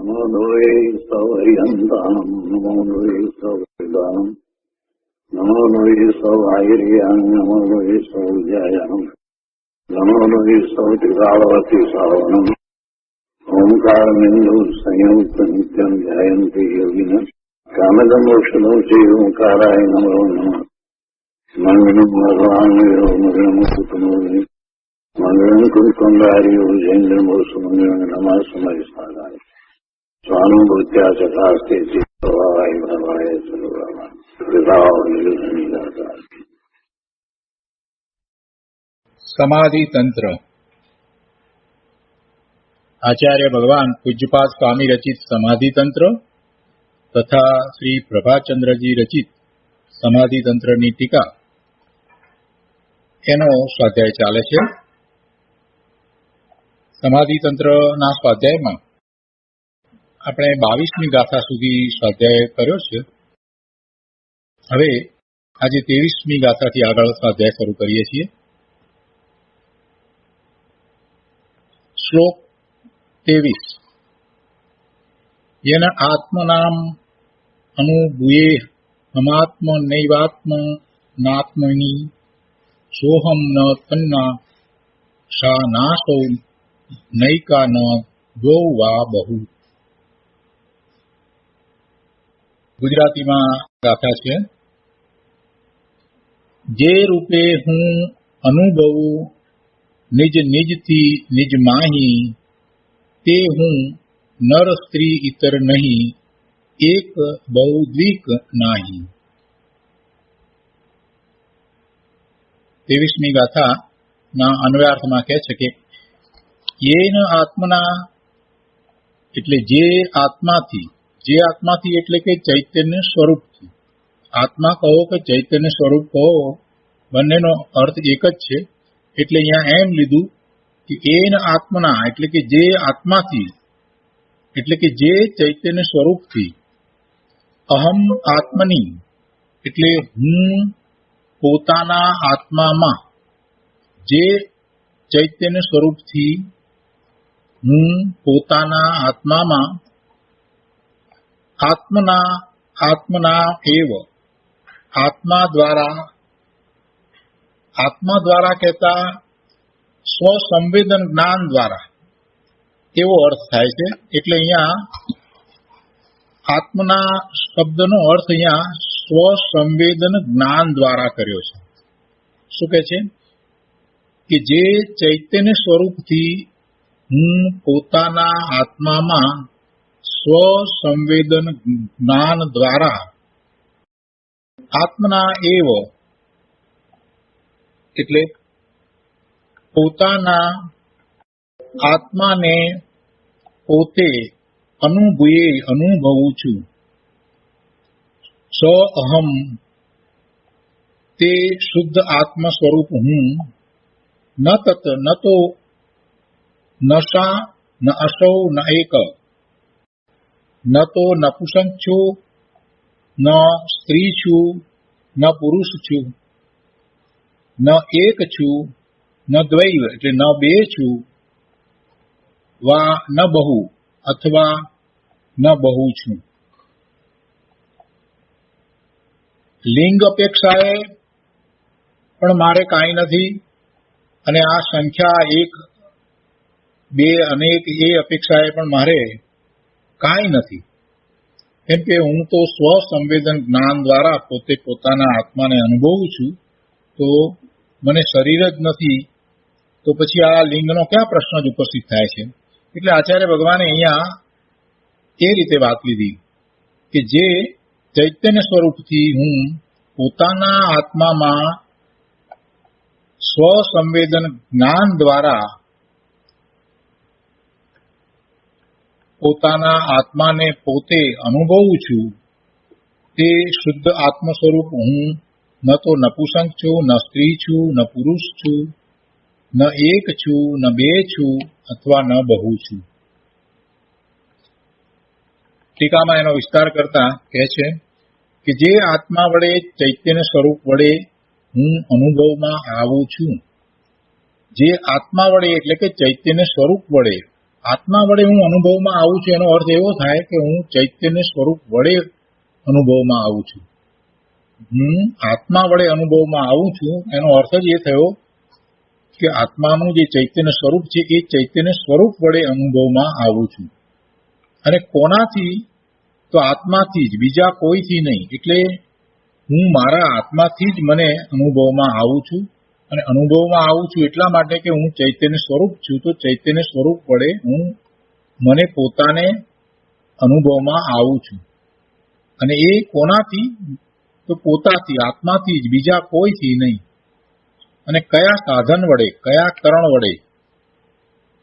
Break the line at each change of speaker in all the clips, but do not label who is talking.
નમો દ્વૈ સૌહરિહંતાનમ નમો દ્વૈ સૌહરિદાનમ નમો દ્વૈ સૌહાયર્યાન નમો દ્વૈ સૌજ્યાયાન નમો દ્વૈ સૌત્રિકાળવતી સાવનમ ઓમકારમિંદુ સંયુક્ત નિત્યમ ધ્યાયંતિ યોગિન કામદમોક્ષદો ચૈ ઓંકારાય નમો નમઃ મંગલમ ભગવાન મંગલમ કુટુંબે મંગલમ કુંડાર્યો જૈન્દ્રમોષ મંગલમ નમઃ સમયસ્થાનાય સ્વાનુભૂત્યા ચકાસ્તે ચિત્તવાય ભવાય સર્વવા કૃપાવનિર્ગતા.
સમાધિ તંત્ર. આચાર્ય ભગવાન પૂજ્યપાદ સ્વામી રચિત સમાધિ તંત્ર તથા શ્રી પ્રભાચંદ્રજી રચિત સમાધિ તંત્રની ટીકા, એનો સ્વાધ્યાય ચાલે છે. સમાધિ તંત્રના સ્વાધ્યાયમાં આપણે 22મી ગાથા સુધી સ્વાધ્યાય કર્યો છે. હવે આજે 23મી ગાથાથી આગળ સ્વાધ્યાય શરૂ કરીએ છીએ. શ્લોક 23. યેન આત્મનામ અનુભૂયે હમાત્મનૈવાત્મનાત્મની સોહમ ન તન્ના શા નાશો નૈકા ન દ્વૌ વા બહુ. ગુજરાતીમાં ગાથા છે. જે રૂપે હું અનુભવું નિજ નિજથી નિજ માહી, તે હું નર સ્ત્રી ઇતર નહીં, એક બહુ દ્વિક નાહી. 23મી ગાથાના અન્વયાર્થમાં કહે છે કે યેન આત્મના એટલે જે આત્માથી એટલે કે ચૈતન્ય સ્વરૂપથી. આત્મા કહો કે ચૈતન્ય સ્વરૂપ કહો, બંનેનો અર્થ એક જ છે. એટલે અહીંયા એમ લીધું કે એન આત્મના એટલે કે જે આત્માથી એટલે કે જે ચૈતન્ય સ્વરૂપથી, અહમ આત્મની એટલે હું પોતાના આત્મામાં, જે ચૈતન્ય સ્વરૂપથી હું પોતાના આત્મામાં, આત્મના એવ આત્મા દ્વારા કહેતા સ્વસંવેદન જ્ઞાન દ્વારા એવો અર્થ થાય છે. એટલે અહીંયા આત્મના શબ્દનો અર્થ અહીંયા સ્વસંવેદન જ્ઞાન દ્વારા કર્યો છે. શું કહે છે કે જે ચૈતન્ય સ્વરૂપથી હું પોતાના આત્મામાં સ્વસંવેદન જ્ઞાન દ્વારા આત્મના એવ એટલે પોતાના આત્માને પોતે અનુભવું છું. સ અહમ તે શુદ્ધ આત્મ સ્વરૂપ હું, ન તત ન તો નશા ન અસૌ ન એક, ન તો નપુંસક છું, ન સ્ત્રી છું, ન પુરુષ છું, ન એક છું, ન દ્વૈવ એટલે ન બે છું, વા ન બહુ અથવા ન બહુ છું. લિંગ અપેક્ષાએ પણ મારે કાંઈ નથી, અને આ સંખ્યા 1, 2 અનેક એ અપેક્ષાએ પણ મારે કાંઈ નથી. કેમ કે હું તો સ્વસંવેદન જ્ઞાન દ્વારા પોતે પોતાના આત્માને અનુભવું છું, તો મને શરીર જ નથી, તો પછી આ લિંગનો ક્યાં પ્રશ્ન જ ઉપસ્થિત થાય છે. એટલે આચાર્ય ભગવાને અહીંયા એ રીતે વાત લીધી કે જે ચૈતન્ય સ્વરૂપથી હું પોતાના આત્મામાં સ્વસંવેદન જ્ઞાન દ્વારા પોતાના આત્માને પોતે અનુભવું છું, તે શુદ્ધ આત્મ સ્વરૂપ હું ન તો નપુંસક છું, ન સ્ત્રી છું, ન પુરુષ છું, ન એક છું, ન બે છું, અથવા ન બહુ છું. ટીકામાં એનો વિસ્તાર કરતા કહે છે કે જે આત્મા વડે ચૈતન્ય સ્વરૂપ વડે હું અનુભવમાં આવું છું, જે આત્મા વડે એટલે કે ચૈતન્ય સ્વરૂપ વડે આત્મા વડે હું અનુભવમાં આવું છું એનો અર્થ એવો થાય કે હું ચૈતન્ય સ્વરૂપ વડે અનુભવમાં આવું છું. હું આત્મા વડે અનુભવમાં આવું છું એનો અર્થ જ એ થયો કે આત્માનું જે ચૈતન્ય સ્વરૂપ છે એ ચૈતન્ય સ્વરૂપ વડે અનુભવમાં આવું છું. અને કોનાથી? તો આત્માથી જ, બીજા કોઈથી નહીં. એટલે હું મારા આત્માથી જ મને અનુભવમાં આવું છું. અને અનુભવમાં આવું છું એટલા માટે કે હું ચૈતન્ય સ્વરૂપ છું, તો ચૈતન્ય સ્વરૂપ વડે હું મને પોતાને અનુભવમાં આવું છું. અને એ કોનાથી? તો પોતાથી, આત્માથી જ, બીજા કોઈથી નહીં. અને કયા સાધન વડે, કયા કરણ વડે,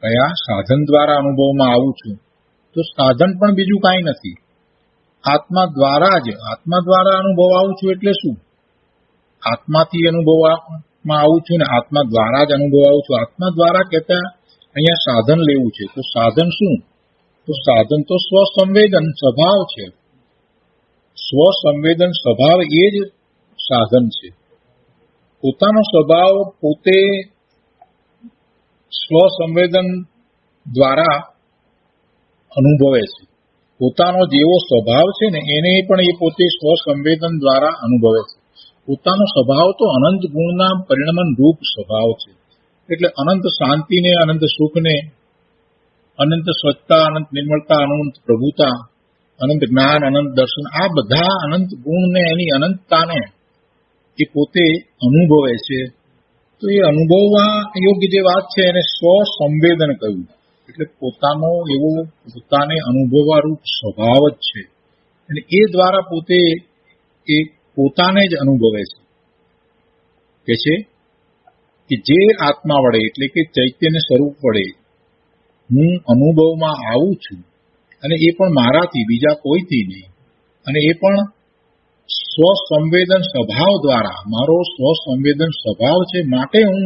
કયા સાધન દ્વારા અનુભવમાં આવું છું? તો સાધન પણ બીજું કાંઈ નથી, આત્મા દ્વારા જ. આત્મા દ્વારા અનુભવ આવું છું એટલે શું? આત્માથી અનુભવમાં આવું છું ને આત્મા દ્વારા જ અનુભવ આવું છું. આત્મા દ્વારા કહેતા અહીંયા સાધન લેવું છે. તો સાધન શું? તો સાધન તો સ્વસંવેદન સ્વભાવ છે. સ્વસંવેદન સ્વભાવ એ જ સાધન છે. પોતાનો સ્વભાવ પોતે સ્વસંવેદન દ્વારા અનુભવે છે. પોતાનો જેવો સ્વભાવ છે ને એને પણ એ પોતે સ્વસંવેદન દ્વારા અનુભવે છે. પોતાનો સ્વભાવ તો અનંત ગુણના પરિણમન રૂપ સ્વભાવ છે. એટલે અનંત શાંતિને, અનંત સુખને, અનંત સ્વચ્છતા, અનંત નિર્મળતા, અનંત પ્રભુતા, અનંત જ્ઞાન, અનંત દર્શન, આ બધા અનંત ગુણને, એની અનંતતાને એ પોતે અનુભવે છે. તો એ અનુભવવા યોગ્ય જે વાત છે એને સ્વસંવેદન કહ્યું. એટલે પોતાનો એવો પોતાને અનુભવવા રૂપ સ્વભાવ જ છે. અને એ દ્વારા પોતે એ પોતાને જ અનુભવે છે. કે છે કે જે આત્મા વડે, એટલે કે ચૈતન્ય સ્વરૂપ વડે હું અનુભવમાં આવું છું, અને એ પણ મારાથી, બીજા કોઈથી નહીં. અને એ પણ સ્વસંવેદન સ્વભાવ દ્વારા. મારો સ્વસંવેદન સ્વભાવ છે માટે હું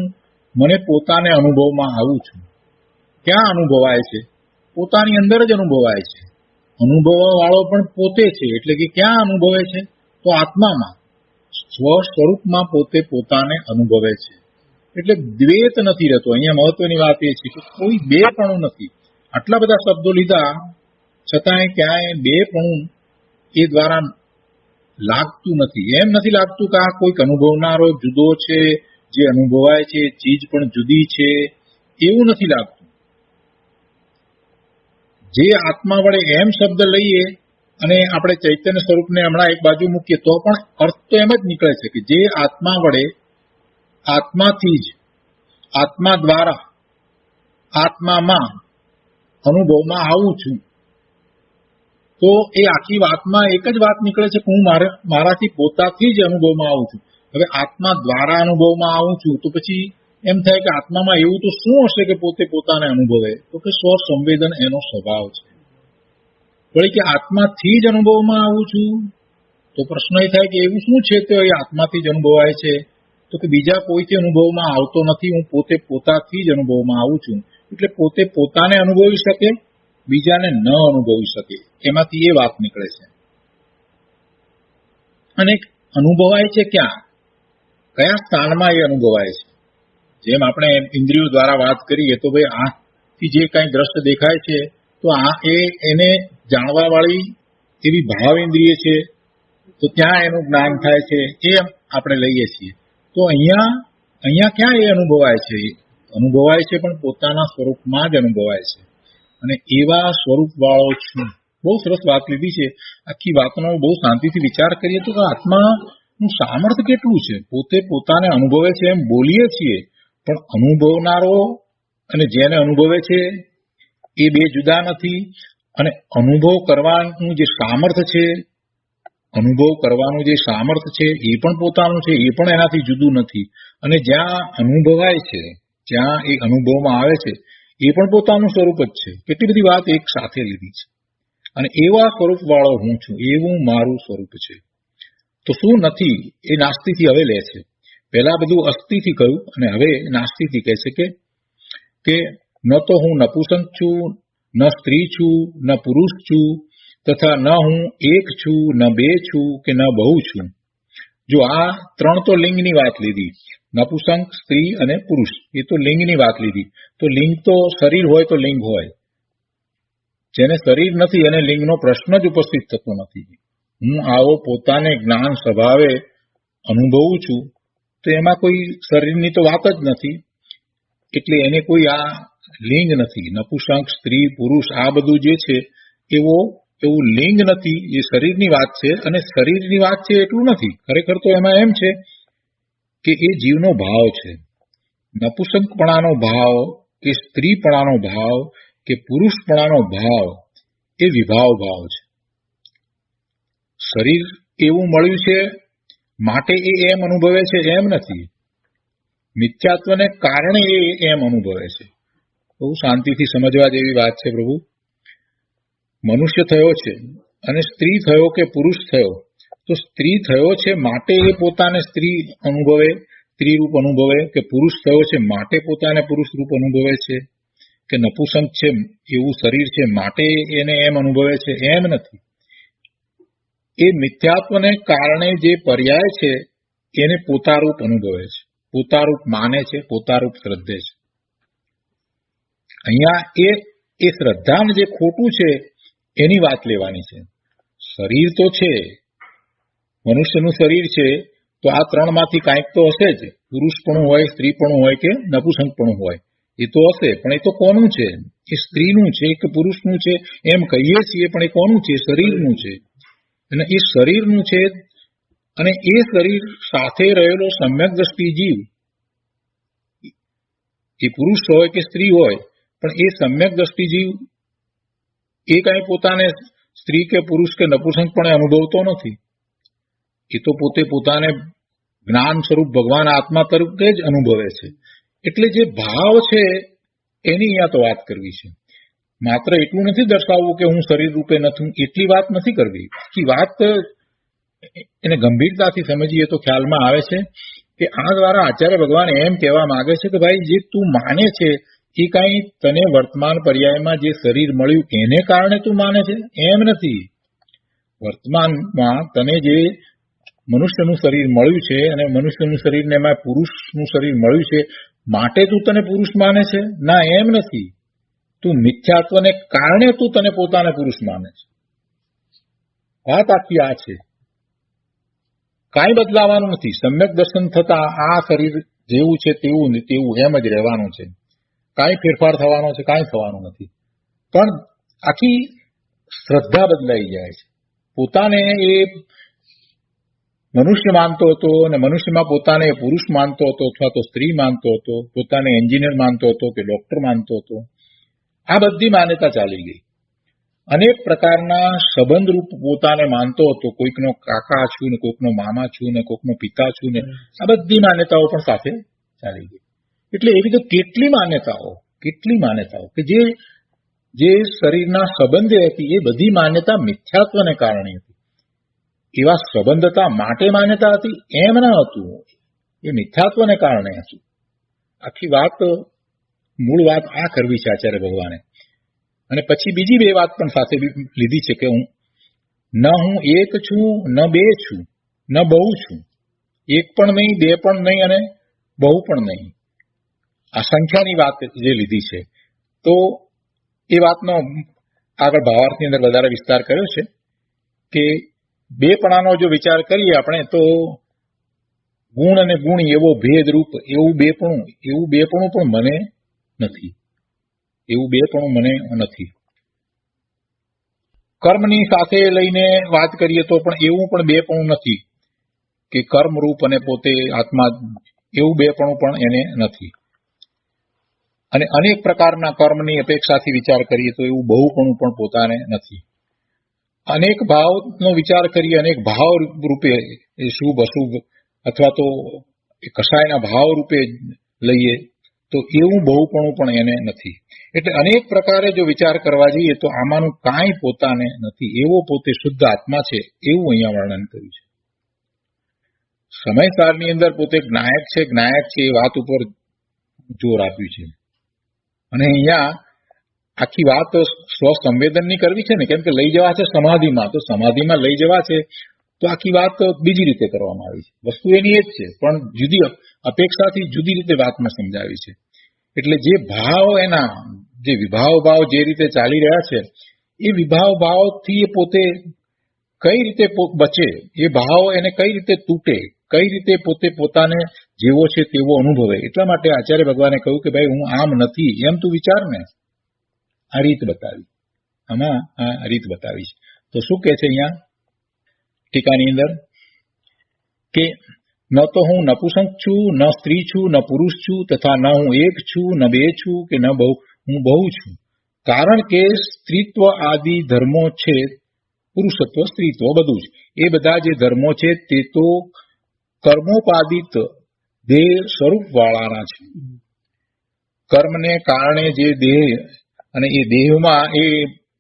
મને પોતાને અનુભવમાં આવું છું. ક્યાં અનુભવાય છે? પોતાની અંદર જ અનુભવાય છે. અનુભવવા વાળો પણ પોતે છે. એટલે કે ક્યાં અનુભવે છે? તો આત્મામાં, સ્વ સ્વરૂપમાં પોતે પોતાને અનુભવે છે. એટલે દ્વૈત નથી રહેતો. અહીંયા મહત્વની વાત એ છે કે કોઈ બેપણું નથી. આટલા બધા શબ્દો લીધા છતાંય ક્યાંય બેપણું એ દ્વારા લાગતું નથી. એમ નથી લાગતું કે આ કોઈક અનુભવનારો જુદો છે, જે અનુભવાય છે ચીજ પણ જુદી છે, એવું નથી લાગતું. જે આત્મા વડે એમ શબ્દ લઈએ અને આપણે ચૈતન્ય સ્વરૂપને હમણાં એક બાજુ મૂકીએ તો પણ અર્થ તો એમ જ નીકળે છે કે જે આત્મા વડે, આત્માથી જ, આત્મા દ્વારા, આત્મામાં અનુભવમાં આવું છું. તો એ આખી વાતમાં એક જ વાત નીકળે છે કે હું મારાથી પોતાથી જ અનુભવમાં આવું છું. હવે આત્મા દ્વારા અનુભવમાં આવું છું તો પછી એમ થાય કે આત્મામાં એવું તો શું હશે કે પોતે પોતાને અનુભવે? તો કે સ્વસંવેદન એનો સ્વભાવ છે. વળી કે આત્માથી જ અનુભવમાં આવું છું તો પ્રશ્ન એ થાય કે એવું શું છે તો એ આત્માથી જ અનુભવાય છે? તો કે બીજા કોઈથી અનુભવમાં આવતો નથી, હું પોતે પોતાથી જ અનુભવમાં આવું છું. એટલે પોતે પોતાને અનુભવી શકે, બીજાને ન અનુભવી શકે, એમાંથી એ વાત નીકળે છે. અને અનુભવાય છે ક્યાં? કયા સ્થાનમાં એ અનુભવાય છે? જેમ આપણે ઇન્દ્રિયો દ્વારા વાત કરીએ તો ભાઈ આંખથી જે કઈ દ્રશ્ય દેખાય છે તો આ એને જાણવા વાળી એવી ભાવ ઇન્દ્રિય છે, તો ત્યાં એનું જ્ઞાન થાય છે, એ આપણે લઈએ છીએ. તો અહીંયા ક્યાં એ અનુભવાય છે? અનુભવાય છે પણ પોતાના સ્વરૂપમાં જ અનુભવાય છે. અને એવા સ્વરૂપ વાળો છું. બહુ સરસ વાત લીધી છે. આખી વાતનો બહુ શાંતિથી વિચાર કરીએ તો આત્માનું સામર્થ્ય કેટલું છે. પોતે પોતાને અનુભવે છે એમ બોલીએ છીએ, પણ અનુભવનારો અને જેને અનુભવે છે એ બે જુદા નથી. અને અનુભવ કરવાનું જે સામર્થ્ય છે, અનુભવ કરવાનું જે સામર્થ્ય છે એ પણ પોતાનું છે, એ પણ એનાથી જુદું નથી. અને જ્યાં અનુભવાય છે, જ્યાં એ અનુભવમાં આવે છે એ પણ પોતાનું સ્વરૂપ જ છે. કેટલી બધી વાત એક સાથે લીધી છે. અને એવા સ્વરૂપ વાળો હું છું, એવું મારું સ્વરૂપ છે. તો શું નથી એ નાસ્તિથી હવે લે છે. પહેલા બધું અસ્થિથી કહ્યું અને હવે નાસ્તિથી કહે છે કે ન તો હું નપુંસક છું, ન સ્ત્રી છું, ન પુરુષ છું, તથા ન હું એક છું, ન બે છું કે ન બહુ છું. જો આ ત્રણ તો લિંગની વાત લીધી, નપુંસક, સ્ત્રી અને પુરુષ, એ તો લિંગની વાત લીધી. તો લિંગ તો શરીર હોય તો લિંગ હોય, જેને શરીર નથી એને લિંગનો પ્રશ્ન જ ઉપસ્થિત થતો નથી. હું આવો પોતાને જ્ઞાન સ્વભાવે અનુભવું છું તો એમાં કોઈ શરીરની તો વાત જ નથી, એટલે એને કોઈ આ લિંગ નથી. નપુંસક, સ્ત્રી, પુરુષ આ બધું જે છે એવું લિંગ નથી, એ શરીરની વાત છે. અને શરીરની વાત છે એટલું નથી, ખરેખર તો એમાં એમ છે કે એ જીવનો ભાવ છે. નપુંસકપણાનો ભાવ કે સ્ત્રીપણાનો ભાવ કે પુરુષપણાનો ભાવ એ વિભાવ ભાવ છે. શરીર એવું મળ્યું છે માટે એ એમ અનુભવે છે એમ નથી. મિથ્યાત્વને કારણે એ એમ અનુભવે છે. બહુ શાંતિથી સમજવા જેવી વાત છે પ્રભુ. મનુષ્ય થયો છે અને સ્ત્રી થયો કે પુરુષ થયો, તો સ્ત્રી થયો છે માટે એ પોતાને સ્ત્રી અનુભવે, સ્ત્રી રૂપ અનુભવે, કે પુરુષ થયો છે માટે પોતાને પુરુષ રૂપ અનુભવે છે, કે નપુંસક છે એવું શરીર છે માટે એને એમ અનુભવે છે, એમ નથી. એ મિથ્યાત્વને કારણે જે પર્યાય છે એને પોતારૂપ અનુભવે છે, પોતારૂપ માને છે, પોતારૂપ શ્રદ્ધે છે. અહીંયા એ શ્રદ્ધાને જે ખોટું છે એની વાત લેવાની છે. શરીર તો છે, મનુષ્યનું શરીર છે, તો આ ત્રણમાંથી કાંઈક તો હશે જ. પુરુષપણું હોય, સ્ત્રીપણું હોય કે નપુંસકપણું હોય, એ તો હશે. પણ એ તો કોનું છે? એ સ્ત્રીનું છે કે પુરુષનું છે એમ કહીએ છીએ, પણ એ કોનું છે? શરીરનું છે. અને એ શરીરનું છે, અને એ શરીર સાથે રહેલો સમ્યક દ્રષ્ટિ જીવ, એ પુરુષ હોય કે સ્ત્રી હોય, પણ એ સમ્યક દ્રષ્ટિ જીવ એ કાંઈ પોતાને સ્ત્રી કે પુરુષ કે નપુંસકપણે અનુભવતો નથી. એ તો પોતે પોતાને જ્ઞાન સ્વરૂપ ભગવાન આત્મા તરીકે જ અનુભવે છે. એટલે જે ભાવ છે એની અહીંયા તો વાત કરવી છે. માત્ર એટલું નથી દર્શાવવું કે હું શરીર રૂપે નથી, એટલી વાત નથી કરવી. બાકી વાત એને ગંભીરતાથી સમજીએ તો ખ્યાલમાં આવે છે કે આ દ્વારા આચાર્ય ભગવાન એમ કહેવા માંગે છે કે ભાઈ, જે તું માને છે એ કાંઈ તને વર્તમાન પર્યાયમાં જે શરીર મળ્યું એને કારણે તું માને છે એમ નથી. વર્તમાનમાં તને જે મનુષ્યનું શરીર મળ્યું છે અને મનુષ્યનું શરીરને એમાં પુરુષનું શરીર મળ્યું છે માટે તું તને પુરુષ માને છે? ના, એમ નથી. તું મિથ્યાત્વને કારણે તું તને પોતાને પુરુષ માને છે. વાત આખી આ છે. કાંઈ બદલાવાનું નથી. સમ્યક દર્શન થતા આ શરીર જેવું છે તેવું ને તેવું એમ જ રહેવાનું છે. કાંઈ ફેરફાર થવાનો છે? કાંઈ થવાનું નથી. પણ આખી શ્રદ્ધા બદલાઈ જાય છે. પોતાને એ મનુષ્ય માનતો હતો અને મનુષ્યમાં પોતાને પુરુષ માનતો હતો અથવા તો સ્ત્રી માનતો હતો, પોતાને એન્જિનિયર માનતો હતો કે ડોક્ટર માનતો હતો. આ બધી માન્યતા ચાલી ગઈ. અનેક પ્રકારના સંબંધરૂપ પોતાને માનતો હતો. કોઈકનો કાકા છું ને કોઈકનો મામા છું ને કોઈકનો પિતા છું ને આ બધી માન્યતાઓ પણ સાથે ચાલી ગઈ. એટલે એવી તો કેટલી માન્યતાઓ કે જે શરીરના સંબંધે હતી એ બધી માન્યતા મિથ્યાત્વને કારણે હતી. એવા સંબંધતા માટે માન્યતા હતી એમ ન હતું, એ મિથ્યાત્વને કારણે હતું. આખી વાત, મૂળ વાત આ કરવી છે આચાર્ય ભગવાને. અને પછી બીજી બે વાત પણ સાથે લીધી છે કે હું એક છું, ન બે છું, ન બહુ છું. એક પણ નહીં, બે પણ નહીં અને બહુ પણ નહીં. આ સંખ્યાની વાત જે લીધી છે, તો એ વાતનો આગળ ભાવાર્થની અંદર વધારે વિસ્તાર કર્યો છે કે બેપણાનો જો વિચાર કરીએ આપણે, તો ગુણ અને ગુણી એવો ભેદરૂપ એવું બેપણું પણ મને નથી. એવું બેપણું મને નથી. કર્મની સાથે લઈને વાત કરીએ તો પણ એવું પણ બેપણું નથી કે કર્મરૂપ અને પોતે આત્મા, એવું બેપણું પણ એને નથી. અને અનેક પ્રકારના કર્મની અપેક્ષાથી વિચાર કરીએ તો એવું બહુપણું પણ પોતાને નથી. અનેક ભાવનો વિચાર કરીએ, અનેક ભાવ રૂપે એ શુભ અશુભ અથવા તો કસાયના ભાવ રૂપે લઈએ તો એવું બહુપણું પણ એને નથી. એટલે અનેક પ્રકારે જો વિચાર કરવા જઈએ તો આમાંનું કાંઈ પોતાને નથી. એવો પોતે શુદ્ધ આત્મા છે એવું અહીંયા વર્ણન કર્યું છે. સમયસારની અંદર પોતે જ્ઞાયક છે એ વાત ઉપર જોર આપ્યું છે. અને અહીંયા આખી વાત સ્વસંવેદનની કરવી છે ને, કેમ કે લઈ જવા છે સમાધિમાં, તો સમાધિમાં લઈ જવા છે તો આખી વાત બીજી રીતે કરવામાં આવી છે. વસ્તુ એની એ જ છે, પણ જુદી અપેક્ષાથી જુદી રીતે વાતમાં સમજાવી છે. એટલે જે ભાવ, એના જે વિભાવ ભાવ જે રીતે ચાલી રહ્યા છે એ વિભાવ ભાવથી એ પોતે કઈ રીતે બચે, એ ભાવ એને કઈ રીતે તૂટે, કઈ રીતે પોતે પોતાને જેવો છે તેવો અનુભવે. એટલા માટે આચાર્ય ભગવાને કહ્યું કે ભાઈ હું આમ નથી એમ તું વિચાર ને. આ રીત બતાવી, આમાં આ રીત બતાવી છે. તો શું કહે છે અહીંયા ટીકાની અંદર કે ન તો હું નપુંસક છું, ન સ્ત્રી છું, ન પુરુષ છું, તથા ન હું એક છું, ન બે છું, કે ન હું બહુ છું. કારણ કે સ્ત્રીત્વ આદિ ધર્મો છે, પુરુષત્વ સ્ત્રીત્વ બધું જ, એ બધા જે ધર્મો છે તે તો કર્મોપાદિત દેહ સ્વરૂપ વાળાના છે. કર્મને કારણે જે દેહ અને એ દેહમાં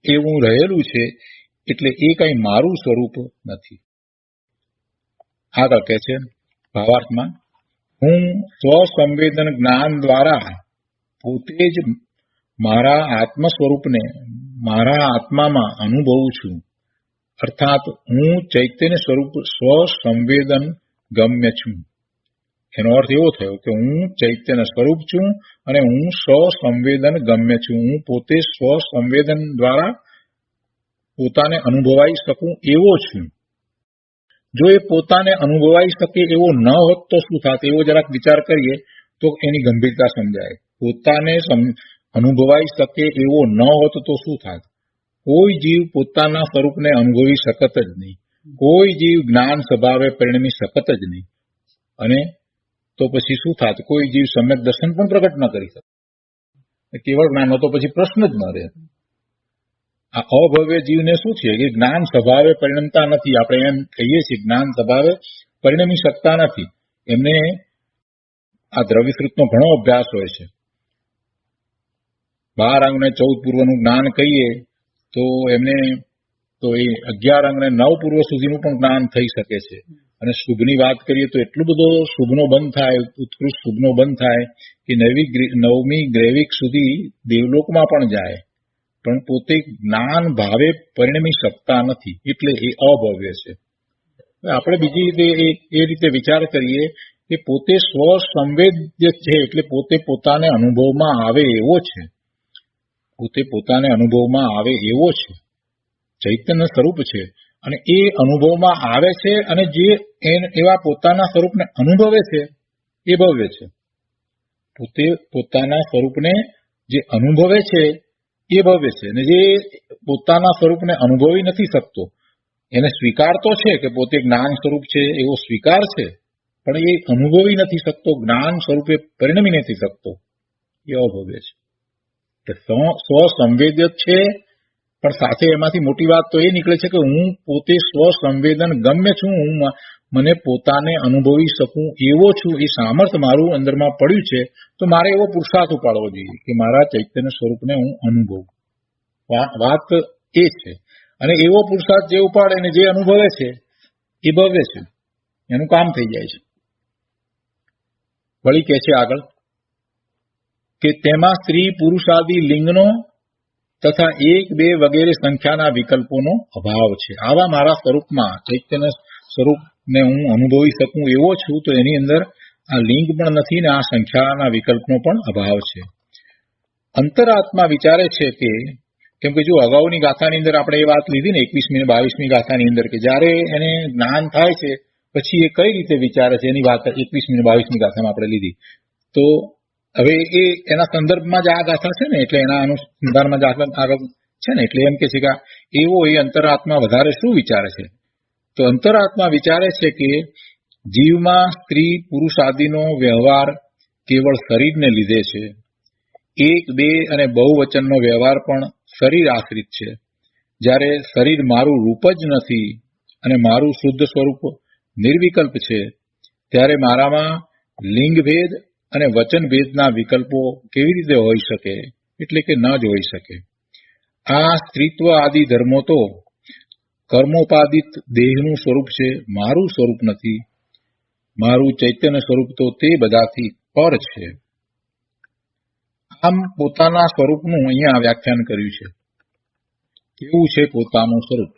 એવું રહેલું છે, એટલે એ કઈ મારું સ્વરૂપ નથી. આગળ કહે છે ભાવાર્થમાં, હું સ્વસંવેદન જ્ઞાન દ્વારા પોતે જ મારા આત્મ સ્વરૂપને મારા આત્મામાં અનુભવું છું. અર્થાત હું ચૈતન્ય સ્વરૂપ સ્વસંવેદન ગમ્ય છું. એનો અર્થ એવો થયો કે હું ચૈતન્ય સ્વરૂપ છું અને હું સ્વસંવેદન ગમ્ય છું. હું પોતે સ્વસંવેદન દ્વારા પોતાને અનુભવાઈ શકું એવો છું. જો એ પોતાને અનુભવાઈ શકે એવો ન હોત તો શું થાત, એવો જરાક વિચાર કરીએ તો એની ગંભીરતા સમજાય. પોતાને અનુભવાઈ શકે એવો ન હોત તો શું થાત? કોઈ જીવ પોતાના સ્વરૂપને અનુભવી શકત જ નહીં. કોઈ જીવ જ્ઞાન સ્વભાવે પરિણમી શકત જ નહીં. અને તો પછી શું થાત? કોઈ જીવ સમ્યક દર્શન પણ પ્રગટ ન કરી શકે. કેવળ જ્ઞાન તો પછી પ્રશ્ન જ ન રહે. આ અભવ્ય જીવને શું છે કે જ્ઞાન સ્વભાવે પરિણમતા નથી. આપણે એમ કહીએ છીએ જ્ઞાન સ્વભાવે પરિણમી શકતા નથી. એમને આ દ્રવ્યસૃતનો ઘણો અભ્યાસ હોય છે. 12 અંગ ને 14 પૂર્વનું જ્ઞાન કહીએ તો એમને તો એ 11 અંગ ને 9 પૂર્વ સુધીનું પણ જ્ઞાન થઈ શકે છે. અને શુભની વાત કરીએ તો એટલું બધો શુભનો બંધ થાય, ઉત્કૃષ્ટ શુભનો બંધ થાય કે 9મી ગ્રેવિક સુધી દેવલોકમાં પણ જાય, પણ પોતે જ્ઞાન ભાવે પરિણમી શકતા નથી. એટલે એ અભવ્ય છે. આપણે બીજી રીતે એ રીતે વિચાર કરીએ કે પોતે સ્વસંવેદ્ય છે, એટલે પોતે પોતાને અનુભવમાં આવે એવો છે. પોતે પોતાને અનુભવમાં આવે એવો છે, ચૈતન્ય સ્વરૂપ છે. અને એ અનુભવમાં આવે છે અને જે એવા પોતાના સ્વરૂપને અનુભવે છે એ ભવ્ય છે. પોતે પોતાના સ્વરૂપને જે અનુભવે છે એ ભવ્ય છે. અને જે પોતાના સ્વરૂપને અનુભવી નથી શકતો, એને સ્વીકાર તો છે કે પોતે જ્ઞાન સ્વરૂપ છે એવો સ્વીકાર છે, પણ એ અનુભવી નથી શકતો, જ્ઞાન સ્વરૂપે પરિણમી નથી શકતો, એ અભવ્ય છે. સ્વસંવેદ્ય છે, પણ સાથે એમાંથી મોટી વાત તો એ નીકળે છે કે હું પોતે સ્વસંવેદન ગમ્ય છું. હું મને પોતાને અનુભવી શકું એવો છું. એ સામર્થ્ય મારું અંદરમાં પડ્યું છે. તો મારે એવો પુરુષાર્થ ઉપાડવો જોઈએ કે મારા ચૈતન્ય સ્વરૂપને હું અનુભવું. વાત એ છે. અને એવો પુરુષાર્થ જે ઉપાડે ને જે અનુભવે છે એ ભવ્ય છે, એનું કામ થઈ જાય છે. વળી કહે છે આગળ કે તેમાં સ્ત્રી પુરુષ આદિ લિંગનો તથા 1, 2 વગેરે સંખ્યાના વિકલ્પોનો અભાવ છે. આવા મારા સ્વરૂપમાં ચૈતન્ય સ્વરૂપને હું અનુભવી શકું એવો છું, તો એની અંદર આ લિંગ પણ નથી ને આ સંખ્યાના વિકલ્પનો પણ અભાવ છે. અંતરાત્મા વિચારે છે કે, કેમ કે જો અગાઉની ગાથાની અંદર આપણે એ વાત લીધી ને 21મી અને 22મી ગાથાની અંદર કે જ્યારે એને જ્ઞાન થાય છે પછી એ કઈ રીતે વિચારે છે એની વાત 21મી અને 22મી ગાથામાં આપણે લીધી. તો હવે એ એના સંદર્ભમાં જ આ ગાથા છે ને, એટલે એના અનુસંધાનમાં જ આગળ છે ને, એટલે એમ કે છે કે એવો એ અંતરાત્મા વધારે શું વિચારે છે? તો અંતરાત્મા વિચારે છે કે જીવમાં સ્ત્રી પુરુષ આદિનો વ્યવહાર કેવળ શરીરને લીધે છે. 1, 2 અને બહુવચનનો વ્યવહાર પણ શરીર આશ્રિત છે. જ્યારે શરીર મારું રૂપ જ નથી અને મારું શુદ્ધ સ્વરૂપ નિર્વિકલ્પ છે, ત્યારે મારામાં લિંગભેદ અને વચનભેદના વિકલ્પો કેવી રીતે હોઈ શકે? એટલે કે ન જ હોઈ શકે. આ સ્ત્રીત્વ આદિ ધર્મો તો કર્મોપાદિત દેહનું સ્વરૂપ છે, મારું સ્વરૂપ નથી. મારું ચૈતન્ય સ્વરૂપ તો તે બધાથી પર છે. આમ પોતાના સ્વરૂપનું અહીંયા વ્યાખ્યાન કર્યું છે. કેવું છે પોતાનું સ્વરૂપ?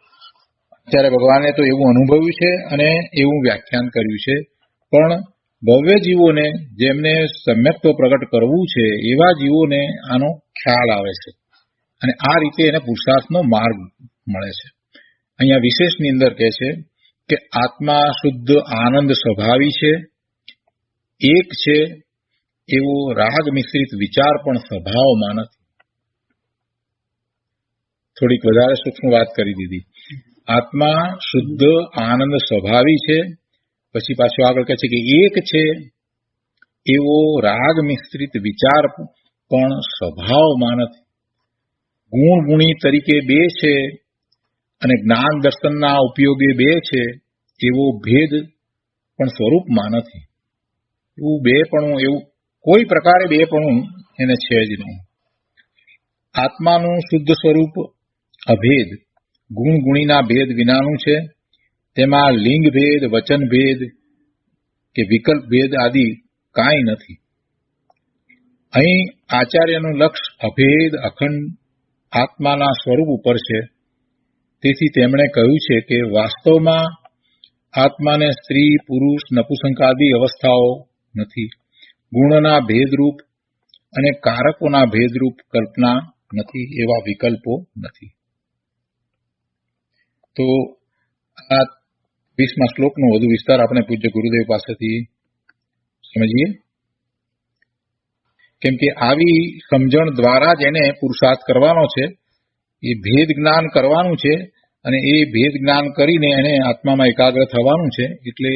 અત્યારે ભગવાને તો એવું અનુભવ્યું છે અને એવું વ્યાખ્યાન કર્યું છે. પણ ભવ્ય જીવોને જેમને સમ્યક્ત્વ પ્રગટ કરવું છે એવા જીવોને આનો ખ્યાલ આવે છે અને આ રીતે એને પુરુષાર્થનો માર્ગ મળે છે. અહીંયા વિશેષની અંદર કહે છે કે આત્મા શુદ્ધ આનંદ સ્વભાવી છે, એક છે એવો રાગ મિશ્રિત વિચાર પણ સ્વભાવમાં નથી. થોડીક વધારે સૂક્ષ્મ વાત કરી દીધી. આત્મા શુદ્ધ આનંદ સ્વભાવી છે, પછી પાછું આગળ કહે છે કે એક છે એવો રાગ મિશ્રિત વિચાર પણ સ્વભાવમાં નથી. ગુણ ગુણી તરીકે બે છે અને જ્ઞાન દર્શનના ઉપયોગે બે છે એવો ભેદ પણ સ્વરૂપમાં નથી. એવું બેપણું, એવું કોઈ પ્રકારે બેપણું એને છે જ નહીં. આત્માનું શુદ્ધ સ્વરૂપ અભેદ, ગુણ ગુણીના ભેદ વિનાનું છે. તેમાં લિંગ ભેદ, વચન ભેદ કે વિકલ્પ ભેદ આદિ કાંઈ નથી. અહીં આચાર્યનું લક્ષ્ય અભેદ અખંડ આત્માના સ્વરૂપ ઉપર છે. તેથી તેમણે કહ્યું છે કે વાસ્તવમાં આત્માને સ્ત્રી, પુરુષ, નપુંસકાદી અવસ્થાઓ નથી. ગુણના ભેદરૂપ અને કારકોના ભેદરૂપ કલ્પના નથી, એવા વિકલ્પો નથી. તો આ 20મા શ્લોકનો વધુ વિસ્તાર આપણે પૂજ્ય ગુરુદેવ પાસેથી સમજીએ. કેમ કે આવી સમજણ દ્વારા જ એને પુરુષાર્થ કરવાનો છે, એ ભેદ જ્ઞાન કરવાનું છે અને એ ભેદ જ્ઞાન કરીને એને આત્મામાં એકાગ્ર થવાનું છે. એટલે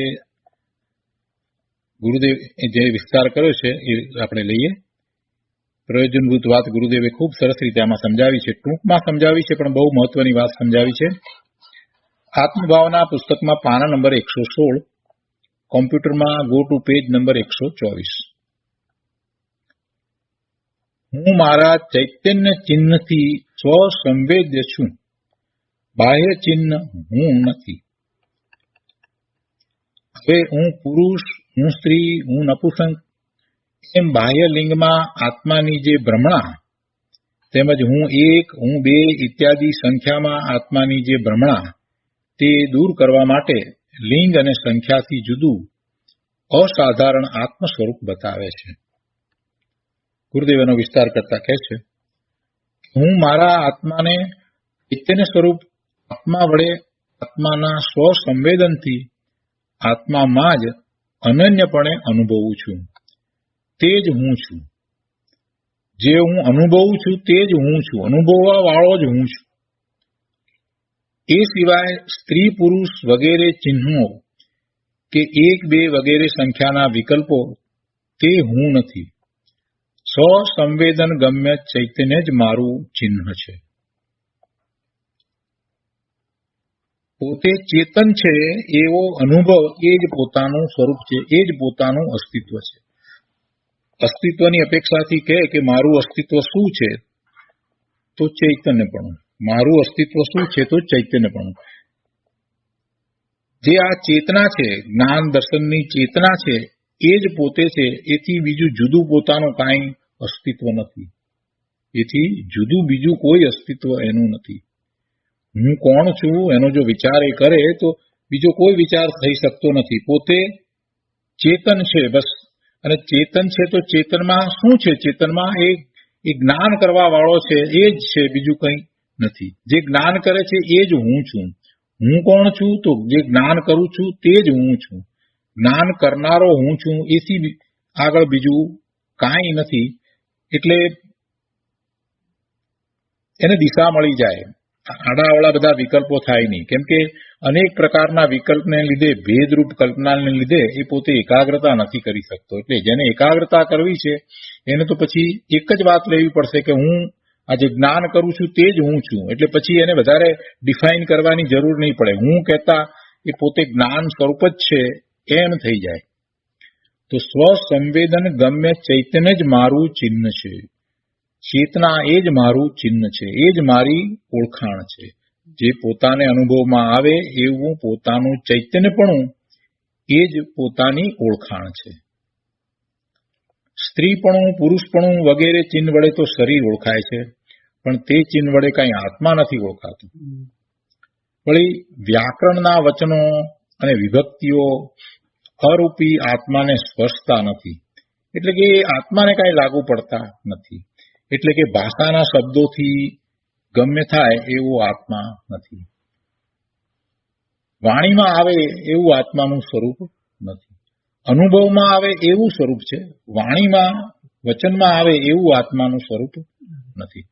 ગુરુદેવ જે વિસ્તાર કર્યો છે એ આપણે લઈએ. પ્રયોજનભૂત વાત ગુરુદેવે ખૂબ સરસ રીતે આમાં સમજાવી છે. ટૂંકમાં સમજાવી છે પણ બહુ મહત્વની વાત સમજાવી છે. આત્મભાવના પુસ્તકમાં પાના નંબર 116, કોમ્પ્યુટરમાં ગો ટુ પેજ નંબર 124. હું મારા ચૈતન્ય ચિહ્નથી સ્વસંવેદ્ય છું, બાહ્ય ચિહ્ન હું નથી. હવે હું પુરુષ, હું સ્ત્રી, હું નપુંસક એમ બાહ્ય લિંગમાં આત્માની જે ભ્રમણા તેમજ હું એક, હું બે ઇત્યાદિ સંખ્યામાં આત્માની જે ભ્રમણા તે દૂર કરવા માટે લિંગ અને સંખ્યાથી જુદું અસાધારણ આત્મ સ્વરૂપ બતાવે છે. ગુરુદેવનો વિસ્તાર કરતા કહે છે, હું મારા આત્માને ચૈતન્ય સ્વરૂપ આત્મા વડે આત્માના સ્વસંવેદનથી આત્મામાં જ અનન્યપણે અનુભવું છું. તે જ હું છું. જે હું અનુભવું છું તે જ હું છું, અનુભવવા વાળો જ હું છું. એ સિવાય સ્ત્રી, પુરુષ વગેરે ચિહ્નો કે એક, બે વગેરે સંખ્યાના વિકલ્પો તે હું નથી. સ્વસંવેદન ગમ્ય ચૈતન્ય જ મારું ચિહ્ન છે. પોતે ચેતન છે એવો અનુભવ એ જ પોતાનું સ્વરૂપ છે, એ જ પોતાનું અસ્તિત્વ છે. અસ્તિત્વની અપેક્ષાથી કહે કે મારું અસ્તિત્વ શું છે, તો ચૈતન્યપણું. મારું અસ્તિત્વ શું છે, તો ચૈતન્યપણું. જે આ ચેતના છે, જ્ઞાન દર્શનની ચેતના છે, એ જ પોતે છે. એથી બીજું જુદું પોતાનું કાંઈ અસ્તિત્વ નથી. એથી જુદું બીજું કોઈ અસ્તિત્વ એનું નથી. હું કોણ છું એનો જો વિચાર એ કરે તો બીજો કોઈ વિચાર થઈ શકતો નથી. પોતે ચેતન છે બસ. અને ચેતન છે તો ચેતનમાં શું છે? ચેતનમાં એ જ્ઞાન કરવા વાળો છે, એ જ છે, બીજું કંઈ નથી. જે જ્ઞાન કરે છે એ જ હું છું. હું કોણ છું? તો જે જ્ઞાન કરું છું તે જ હું છું. જ્ઞાન કરનારો હું છું. એથી આગળ બીજું કાંઈ નથી. એટલે એને દિશા મળી જાય. આડાઅવળા બધા વિકલ્પો થાય નહીં. કેમ કે અનેક પ્રકારના વિકલ્પને લીધે, ભેદરૂપ કલ્પનાને લીધે એ પોતે એકાગ્રતા નથી કરી શકતો. એટલે જેને એકાગ્રતા કરવી છે એને તો પછી એક જ વાત લેવી પડશે કે હું આ જે જ્ઞાન કરું છું તે જ હું છું. એટલે પછી એને વધારે ડિફાઇન કરવાની જરૂર નહીં પડે. હું કહેતા એ પોતે જ્ઞાન સ્વરૂપ જ છે એમ થઈ જાય. તો સ્વસંવેદન ગમ્ય ચૈતન્ય જ મારું ચિહ્ન છે. ચેતના એ જ મારું ચિહ્ન છે, એ જ મારી ઓળખાણ છે. જે પોતાને અનુભવમાં આવે એવું પોતાનું ચૈતન્યપણું એ જ પોતાની ઓળખાણ છે. સ્ત્રીપણું, પુરુષપણું વગેરે ચિહ્ન વડે તો શરીર ઓળખાય છે, પણ તે ચિહ્ન વડે કઈ આત્મા નથી ઓળખાતું. વળી વ્યાકરણના વચનો અને વિભક્તિઓ અરૂપી આત્માને સ્પર્શતા નથી. એટલે કે આત્માને કઈ લાગુ પડતા નથી. એટલે કે ભાષાના શબ્દોથી ગમ્ય થાય એવો આત્મા નથી. વાણીમાં આવે એવું આત્માનું સ્વરૂપ નથી. અનુભવમાં આવે એવું સ્વરૂપ છે. વાણીમાં વચનમાં આવે એવું આત્માનું સ્વરૂપ નથી.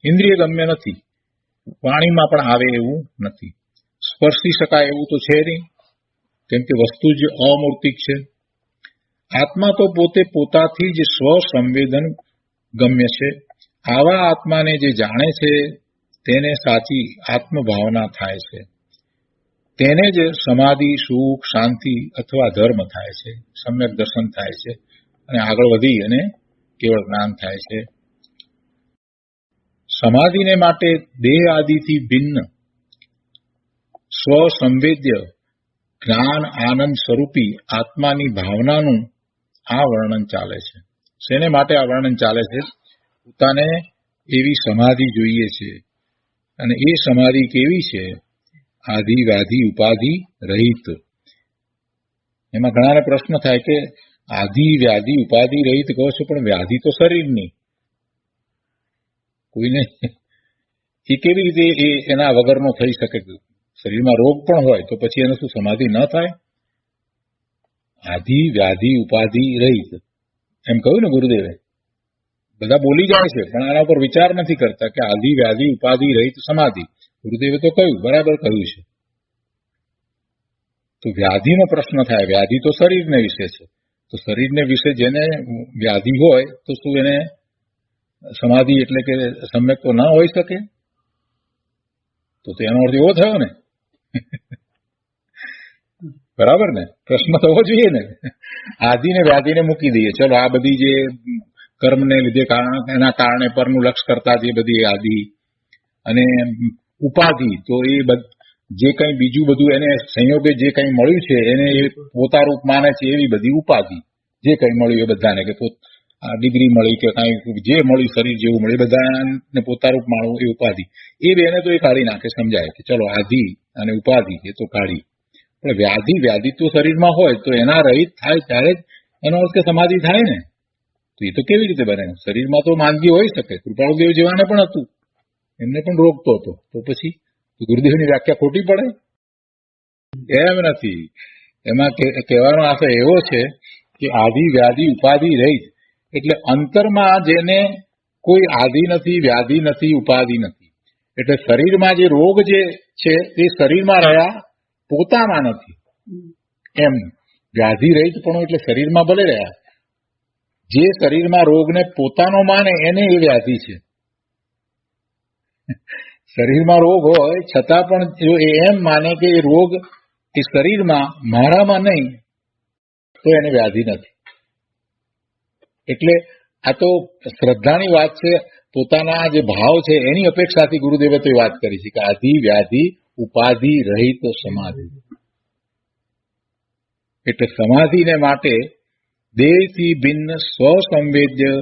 ઇન્દ્રિય ગમ્ય નથી. વાણીમાં પણ આવે એવું નથી. સ્પર્શી શકાય એવું તો છે નહીં, કેમ કે વસ્તુ જ અમૂર્તિક છે. આત્મા તો પોતે પોતાથી જ સ્વસંવેદન ગમ્ય છે. આવા આત્માને જે જાણે છે તેને સાચી આત્મભાવના થાય છે. તેને જ સમાધિ, સુખ, શાંતિ અથવા ધર્મ થાય છે, સમ્યક દર્શન થાય છે અને આગળ વધી અને કેવળ જ્ઞાન થાય છે. સમાધિને માટે દેહ આદિથી ભિન્ન સ્વસંવેદ્ય જ્ઞાન આનંદ સ્વરૂપી આત્માની ભાવનાનું આ વર્ણન ચાલે છે. શેને માટે આ વર્ણન ચાલે છે? પોતાને એવી સમાધિ જોઈએ છે. અને એ સમાધિ કેવી છે? આધિ વ્યાધિ ઉપાધિ રહિત. એમાં ઘણાને પ્રશ્ન થાય કે આધિ વ્યાધિ ઉપાધિ રહિત કહો છો, પણ વ્યાધિ તો શરીરની, કોઈને એ કેવી રીતે એના વગરનો થઈ શકે? શરીરમાં રોગ પણ હોય તો પછી એને શું સમાધિ ન થાય? આધિ વ્યાધિ ઉપાધિ રહિત એમ કહ્યું ને ગુરુદેવે. બધા બોલી જાય છે પણ આના ઉપર વિચાર નથી કરતા કે આધિ વ્યાધિ ઉપાધિ રહિત સમાધિ. ગુરુદેવે તો કહ્યું, બરાબર કહ્યું છે. તો વ્યાધિનો પ્રશ્ન થાય. વ્યાધિ તો શરીરને વિશે છે. તો શરીરને વિશે જેને વ્યાધિ હોય તો શું એને સમાધિ એટલે કે સમ્યક તો ના હોઈ શકે? તો એનો અર્થ એવો થયો ને. બરાબર ને? પ્રશ્ન તો હોવો જોઈએ ને. આધિને વ્યાધિને મૂકી દઈએ, ચલો આ બધી જે કર્મને લીધે એના કારણે પરનું લક્ષ કરતા જે બધી આદિ અને ઉપાધિ, તો એ જે કંઈ બીજું બધું એને સંયોગે જે કંઈ મળ્યું છે એને એ પોતારૂપ માને છે, એવી બધી ઉપાધિ જે કંઈ મળ્યું એ બધાને, કે ડિગ્રી મળી કે કાંઈ જે મળ્યું શરીર જેવું મળ્યું, બધાને પોતારૂપ માણવું એ ઉપાધિ. એ બેને તો એ કાઢી નાખે, સમજાય કે ચલો આધિ અને ઉપાધિ એ તો કાઢી. પણ વ્યાધિ તો શરીરમાં હોય તો એના રહિત થાય ત્યારે જ એનો અર્થ કે સમાધિ થાય ને. તો એ તો કેવી રીતે બને? શરીરમાં તો માંદગી હોઈ શકે. કૃપાળુદેવ જેવાને પણ હતું, એમને પણ રોગતો હતો. તો પછી ગુરુદેવની વ્યાખ્યા ખોટી પડે? એમ નથી. એમાં કહેવાનો આશય એવો છે કે આધિ વ્યાધિ ઉપાધિ રહિત એટલે અંતરમાં જેને કોઈ આધિ નથી, વ્યાધિ નથી, ઉપાધિ નથી. એટલે શરીરમાં જે રોગ જે છે એ શરીરમાં રહ્યા, પોતામાં નથી. એમ વ્યાધિ રહિત પણ એટલે શરીરમાં ભલે રહ્યા, જે શરીરમાં રોગને પોતાનો માને એને એ વ્યાધિ છે. શરીરમાં રોગ હોય છતાં પણ જો એ એમ માને કે એ રોગ એ શરીરમાં મારામાં નહીં, તો એને વ્યાધિ નથી. એટલે આ તો શ્રદ્ધાની વાત છે. પોતાના જે ભાવ છે એની અપેક્ષાથી ગુરુદેવે તો વાત કરી છે કે આધિ વ્યાધિ ઉપાધિ રહિત સમાધિ. એટલે સમાધિને માટે દેહથી ભિન્ન સ્વસંવેદ્ય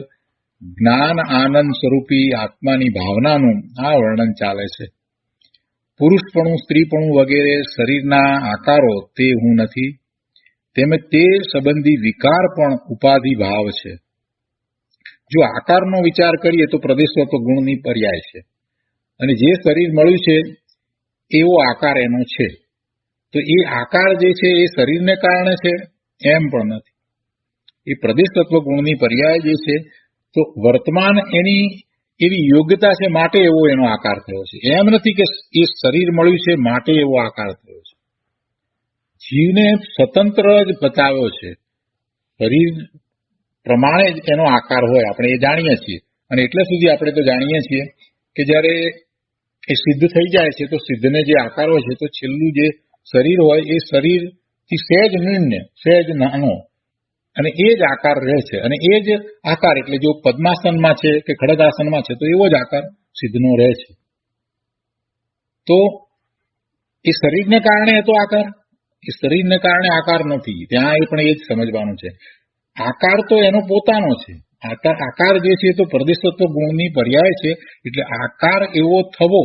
જ્ઞાન આનંદ સ્વરૂપી આત્માની ભાવનાનું આ વર્ણન ચાલે છે. પુરુષપણું, સ્ત્રીપણું વગેરે શરીરના આકારો તે હું નથી, તેમજ તે સંબંધી વિકાર પણ ઉપાધિ ભાવ છે. જો આકારનો વિચાર કરીએ તો પ્રદેશત્વ ગુણની પર્યાય છે, અને જે શરીર મળ્યું છે એવો આકાર એનો છે. તો એ આકાર જે છે એ શરીરને કારણે છે એમ પણ નથી. એ પ્રદેશત્વ ગુણની પર્યાય જે છે, તો વર્તમાન એની એવી યોગ્યતા છે માટે એવો એનો આકાર થયો છે. એમ નથી કે એ શરીર મળ્યું છે માટે એવો આકાર થયો છે. જીવને સ્વતંત્ર જ બતાવ્યો છે. શરીર પ્રમાણે જ એનો આકાર હોય, આપણે એ જાણીએ છીએ. અને એટલે સુધી આપણે તો જાણીએ છીએ કે જ્યારે એ સિદ્ધ થઈ જાય છે તો સિદ્ધને જે આકાર હોય છે, તો છેલ્લું જે શરીર હોય એ શરીરથી સહેજ નિમ્ન, સહેજ નાનો, અને એ જ આકાર રહે છે. અને એ જ આકાર એટલે જો પદ્માસનમાં છે કે ખડગાસનમાં છે તો એવો જ આકાર સિદ્ધનો રહે છે. તો એ શરીરને કારણે હતો આકાર, એ શરીરને કારણે આકાર નથી. ત્યાં એ પણ એ જ સમજવાનું છે. આકાર તો એનો પોતાનો છે. આકાર જે છે તો પ્રદેશત્વ ગુણની પર્યાય છે. એટલે આકાર એવો થવો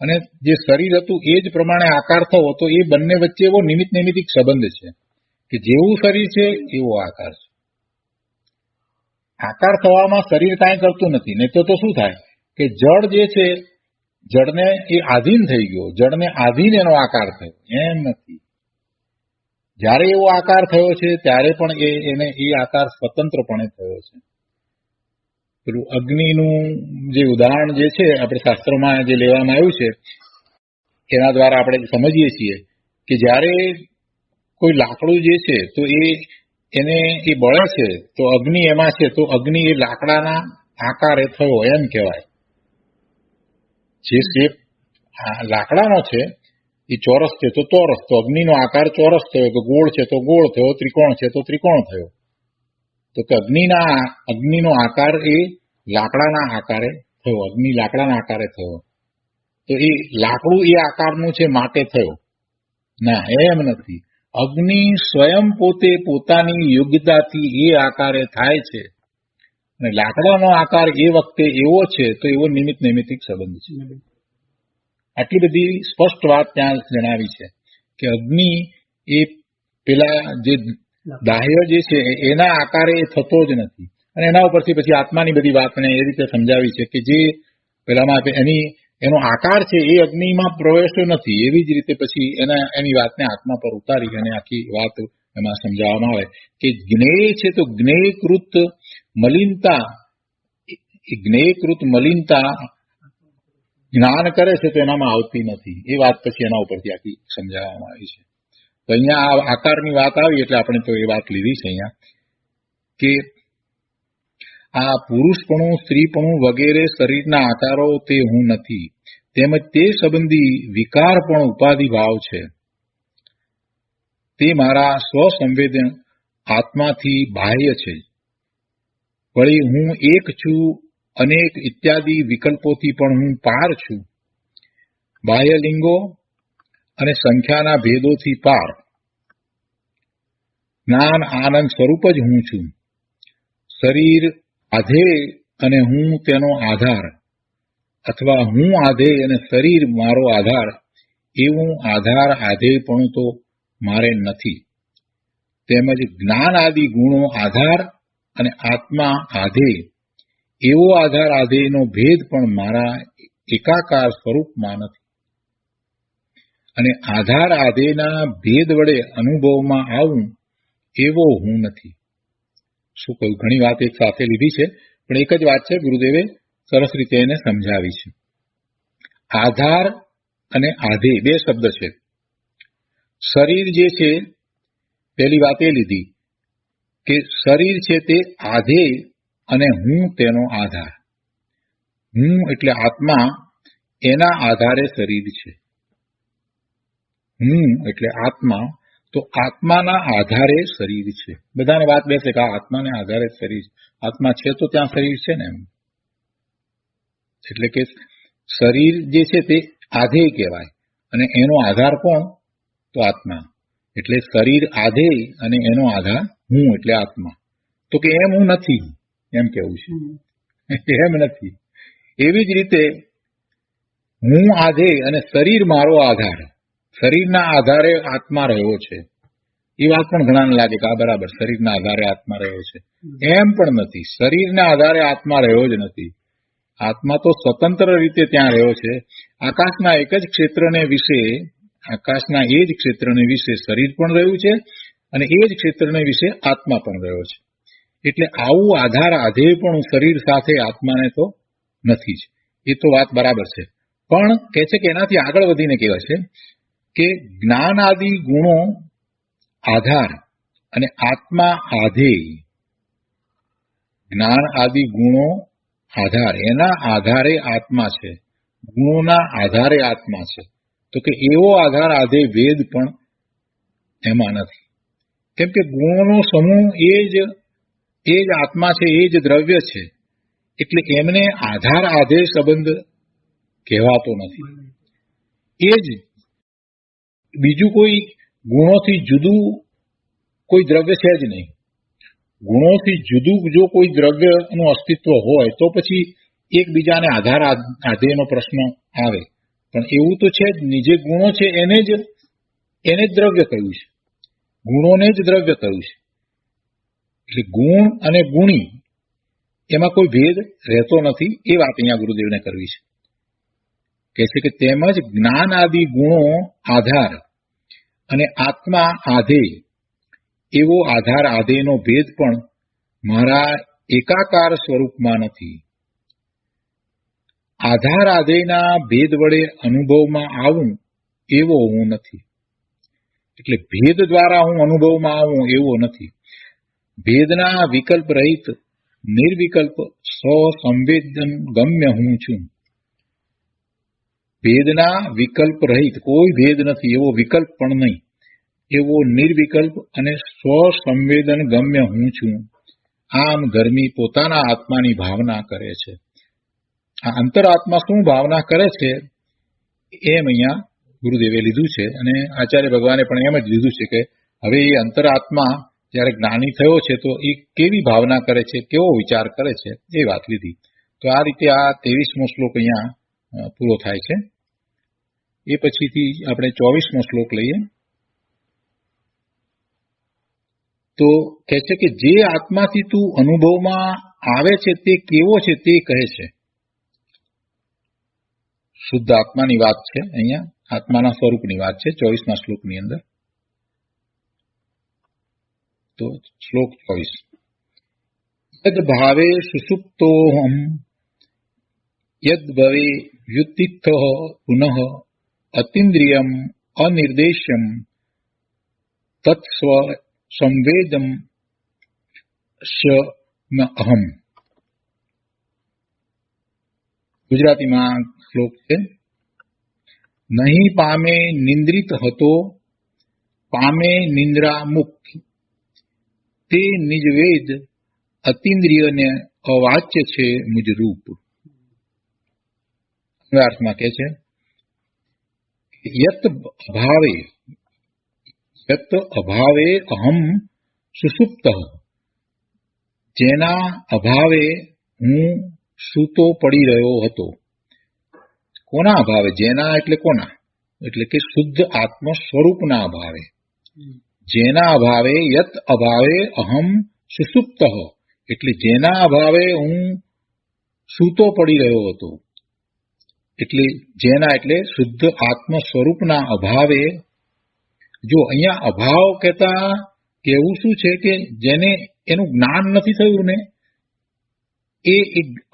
અને જે શરીર હતું એ જ પ્રમાણે આકાર થવો, તો એ બંને વચ્ચે એવો નિમિત્ત નૈમિત્તિક સંબંધ છે કે જેવું શરીર છે એવો આકાર છે. આકાર થવામાં શરીર કાંઈ કરતું નથી. નહીં તો શું થાય કે જળ જે છે જડને એ આધીન થઈ ગયો, જડને આધીન એનો આકાર થયો, એમ નથી. જ્યારે એવો આકાર થયો છે ત્યારે પણ એને એ આકાર સ્વતંત્રપણે થયો છે. પેલું અગ્નિનું જે ઉદાહરણ જે છે આપણે શાસ્ત્રોમાં જે લેવામાં આવ્યું છે એના દ્વારા આપણે સમજીએ છીએ કે જ્યારે કોઈ લાકડું જે છે તો એને એ બળે છે તો અગ્નિ એમાં છે, તો અગ્નિ એ લાકડાના આકારે થયો એમ કહેવાય. જે શેપ લાકડાનો છે એ ચોરસ છે તો ચોરસ, તો અગ્નિનો આકાર ચોરસ થયો, કે ગોળ છે તો ગોળ થયો, ત્રિકોણ છે તો ત્રિકોણ થયો. તો કે અગ્નિનો આકાર એ લાકડાના આકારે થયો, અગ્નિ લાકડાના આકારે થયો. તો એ લાકડું એ આકારનું છે માટે થયો? ના, એમ નથી. અગ્નિ સ્વયં પોતે પોતાની યોગ્યતાથી એ આકારે થાય છે, અને લાકડાનો આકાર એ વખતે એવો છે તો એવો નિમિત્ત નૈમિત્તિક સંબંધ છે. આટલી બધી સ્પષ્ટ વાત ત્યાં જણાવી છે કે અગ્નિ એ પેલા જે દાહ્ય જે છે એના આકારે થતો જ નથી. અને એના ઉપરથી પછી આત્માની બધી વાતને એ રીતે સમજાવી છે કે જે પેલામાં એનો આકાર છે એ અગ્નિમાં પ્રવેશ્યો નથી. એવી જ રીતે પછી એની વાતને આત્મા પર ઉતારી અને આખી વાત એમાં સમજાવવામાં આવે કે જ્ઞેય છે તો જ્ઞેયકૃત મલિનતા જ્ઞાન કરે છે તો એનામાં આવતી નથી. એ વાત પછી એના ઉપરથી આખી સમજાવવામાં આવી છે. તો અહીંયા આ આકારની વાત આવી એટલે આપણે તો એ વાત લીધી છે અહીંયા કે આ પુરુષપણું, સ્ત્રીપણું વગેરે શરીરના આકારો તે હું નથી, તેમજ તે સંબંધી વિકાર પણ ઉપાધિ ભાવ છે. તે મારા સ્વસંવેદન આત્માથી બાહ્ય છે. વળી હું એક છું, અનેક ઇત્યાદિ વિકલ્પોથી પણ હું પાર છું. બાહ્ય લિંગો અને સંખ્યાના ભેદોથી પાર. જ્ઞાન આનંદ સ્વરૂપ જ હું છું. શરીર આધેય અને હું તેનો આધાર, અથવા હું આધેય અને શરીર મારો આધાર, એવું આધાર આધેયપણું તો મારે નથી. તેમજ જ્ઞાન આદિ ગુણો આધાર અને આત્મા આધેય, એવો આધાર આધેયનો ભેદ પણ મારા એકાકાર સ્વરૂપમાં નથી. અને આધાર આધેયના ભેદ વડે અનુભવમાં આવું એવો હું નથી. શું કહ્યું? ઘણી વાત એક સાથે લીધી છે, પણ એક જ વાત છે. ગુરુદેવે સરસ રીતે એને સમજાવી છે. આધાર અને આધેય બે શબ્દ છે. શરીર જે છે, પહેલી વાત એ લીધી કે શરીર છે તે આધેય અને હું તેનો આધાર. હું એટલે આત્મા, એના આધારે શરીર છે. હું એટલે આત્મા, તો આત્માના આધારે શરીર છે. બધાને વાત બેસે કે આત્માને આધારે શરીર, આત્મા છે તો ત્યાં શરીર છે ને એમ. એટલે કે શરીર જે છે તે આધેય કહેવાય અને એનો આધાર કોણ? તો આત્મા. એટલે શરીર આધેય અને એનો આધાર હું એટલે આત્મા. તો કે એમ હું નથી, એમ કેવું છે. એમ નથી. એવી જ રીતે હું આધેય અને શરીર મારો આધાર, શરીરના આધારે આત્મા રહ્યો છે. એ વાત પણ ઘણાને લાગે કે આ બરાબર, શરીરના આધારે આત્મા રહ્યો છે. એમ પણ નથી. શરીરના આધારે આત્મા રહ્યો જ નથી. આત્મા તો સ્વતંત્ર રીતે ત્યાં રહ્યો છે. આકાશના એક જ ક્ષેત્રને વિશે, આકાશના એ જ ક્ષેત્રને વિશે શરીર પણ રહ્યું છે અને એ જ ક્ષેત્રને વિશે આત્મા પણ રહ્યો છે. એટલે આવું આધાર આધેય પણ શરીર સાથે આત્માને તો નથી જ. એ તો વાત બરાબર છે. પણ કહે છે કે એનાથી આગળ વધીને કહેવાય છે કે જ્ઞાન આદિ ગુણો આધાર અને આત્મા આધેય. જ્ઞાન આદિ ગુણો આધાર, એના આધારે આત્મા છે, ગુણોના આધારે આત્મા છે. તો કે એવો આધાર આધેય ભેદ પણ એમાં નથી. કેમ કે ગુણોનો સમૂહ એ જ આત્મા છે, એ જ દ્રવ્ય છે. એટલે એમને આધાર આધેય સંબંધ કહેવાતો નથી. એ જ બીજું કોઈ ગુણોથી જુદું કોઈ દ્રવ્ય છે જ નહીં. ગુણોથી જુદું જો કોઈ દ્રવ્યનું અસ્તિત્વ હોય તો પછી એકબીજાને આધાર આધેયનો પ્રશ્ન આવે. પણ એવું તો છે જ નહીં. જે ગુણો છે એને જ દ્રવ્ય કહ્યું છે, ગુણોને જ દ્રવ્ય કહ્યું છે. એટલે ગુણ અને ગુણી એમાં કોઈ ભેદ રહેતો નથી. એ વાત અહીંયા ગુરુદેવને કરવી છે. કહે છે કે તેમજ જ્ઞાન આદિ ગુણો આધાર અને આત્મા આધેય એવો આધાર આધેયનો ભેદ પણ મારા એકાકાર સ્વરૂપમાં નથી. આધાર આધેયના ભેદ વડે અનુભવમાં આવું એવો હું નથી. એટલે ભેદ દ્વારા હું અનુભવમાં આવું એવો નથી. ભેદના વિકલ્પ રહિત નિર્વિકલ્પ સ્વસંવેદન ગમ્ય હું છું. ભેદના વિકલ્પ રહિત કોઈ ભેદ નથી, એવો વિકલ્પ પણ નહીં, એવો નિર્વિકલ્પ અને સ્વસંવેદન ગમ્ય હું છું. આમ ધર્મી પોતાના આત્માની ભાવના કરે છે. આ અંતરાત્મા શું ભાવના કરે છે એમ અહીંયા ગુરુદેવે લીધું છે, અને આચાર્ય ભગવાને પણ એમ જ લીધું છે કે હવે એ અંતરાત્મા જયારે જ્ઞાની થયો છે તો એ કેવી ભાવના કરે છે, કેવો વિચાર કરે છે, એ વાત લીધી. તો આ રીતે આ 23મો શ્લોક અહીંયા પૂરો થાય છે. એ પછીથી આપણે 24મો શ્લોક લઈએ. તો કહે છે કે જે આત્માથી તું અનુભવમાં આવે છે તે કેવો છે તે કહે છે. શુદ્ધ આત્માની વાત છે, અહીંયા આત્માના સ્વરૂપની વાત છે 24મા શ્લોકની અંદર. તો શ્લોક 24. યદ ભાવે સુષુપ્તોહમ યદ ભવે વ્યુત્તિત્થ પુનઃ અતિન્દ્રિયમ અનિર્દેશ્યમ તત્સ્વ સંવેદમ અહમ. ગુજરાતીમાં શ્લોક છે. નહીં પામે નિંદ્રિત હતો, પામે નિંદ્રા મુક્ત, તે નિજવેદ અતિન્દ્રિયને અવાચ્ય છે મુજ રૂપ. અર્થમાં કહે છે યત અભાવે અહમ સુષુપ્ત, જેના અભાવે હું સૂતો પડી રહ્યો હતો. કોના અભાવે? જેના એટલે કોના? એટલે કે શુદ્ધ આત્મ સ્વરૂપના અભાવે. જેના અભાવે, યત અભાવે અહમ સુષુપ્ત, એટલે જેના અભાવે હું સૂતો પડી રહ્યો હતો. એટલે જેના એટલે શુદ્ધ આત્મ સ્વરૂપના અભાવે. જો અહીંયા અભાવ કહેતા કેવું શું છે કે જેને એનું જ્ઞાન નથી થયું ને, એ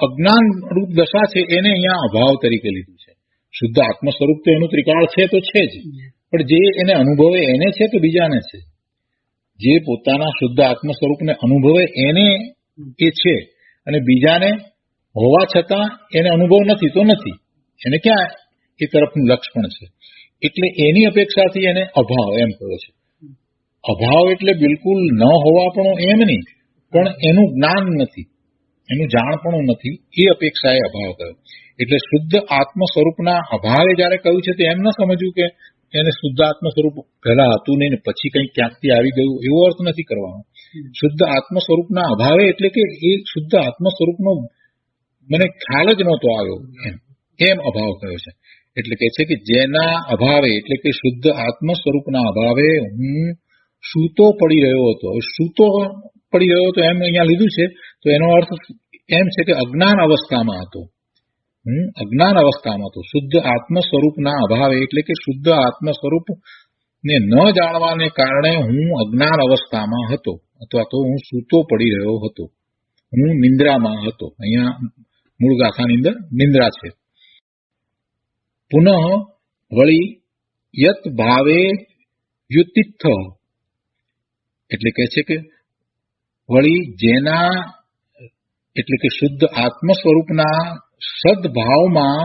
અજ્ઞાન રૂપ દશા છે, એને અહીંયા અભાવ તરીકે લીધું છે. શુદ્ધ આત્મ સ્વરૂપ તો એનું ત્રિકાળ છે તો છે જ, પણ જે એને અનુભવે એને છે કે બીજાને છે? જે પોતાના શુદ્ધ આત્મ સ્વરૂપને અનુભવે એને એ છે, અને બીજાને હોવા છતાં એને અનુભવ નથી તો નથી. એને ક્યાં એ તરફનું લક્ષ પણ છે. એટલે એની અપેક્ષાથી એને અભાવ એમ કહ્યો છે. અભાવ એટલે બિલકુલ ન હોવા પણ એમ નહીં, પણ એનું જ્ઞાન નથી, એનું જાણપણું નથી, એ અપેક્ષાએ અભાવ કહ્યો. એટલે શુદ્ધ આત્મ સ્વરૂપના અભાવે જયારે કહ્યું છે તો એમ ન સમજવું કે એને શુદ્ધ આત્મ સ્વરૂપ પહેલા હતું નહીં ને પછી કંઈક ક્યાંકથી આવી ગયું, એવો અર્થ નથી કરવાનો. શુદ્ધ આત્મ સ્વરૂપના અભાવે એટલે કે એ શુદ્ધ આત્મ સ્વરૂપનો મને ખ્યાલ જ નહોતો આવ્યો, એમ અભાવ કયો છે. એટલે કે છે કે જેના અભાવે એટલે કે શુદ્ધ આત્મ સ્વરૂપના અભાવે હું સૂતો પડી રહ્યો હતો. સૂતો પડી રહ્યો હતો એમ અહીંયા લીધું છે, તો એનો અર્થ એમ છે કે અજ્ઞાન અવસ્થામાં હતો. હું અજ્ઞાન અવસ્થામાં હતો. શુદ્ધ આત્મ સ્વરૂપના અભાવે એટલે કે શુદ્ધ આત્મ સ્વરૂપ ને ન જાણવાને કારણે હું અજ્ઞાન અવસ્થામાં હતો, અથવા તો હું સૂતો પડી રહ્યો હતો, હું નિંદ્રામાં હતો. અહીંયા મૂળ ગાથાની અંદર નિંદ્રા છે. પુનઃ વળી યત ભાવે વ્યુત્તિત્થ, એટલે કહે છે કે વળી જેના એટલે કે શુદ્ધ આત્મ સ્વરૂપના સદભાવમાં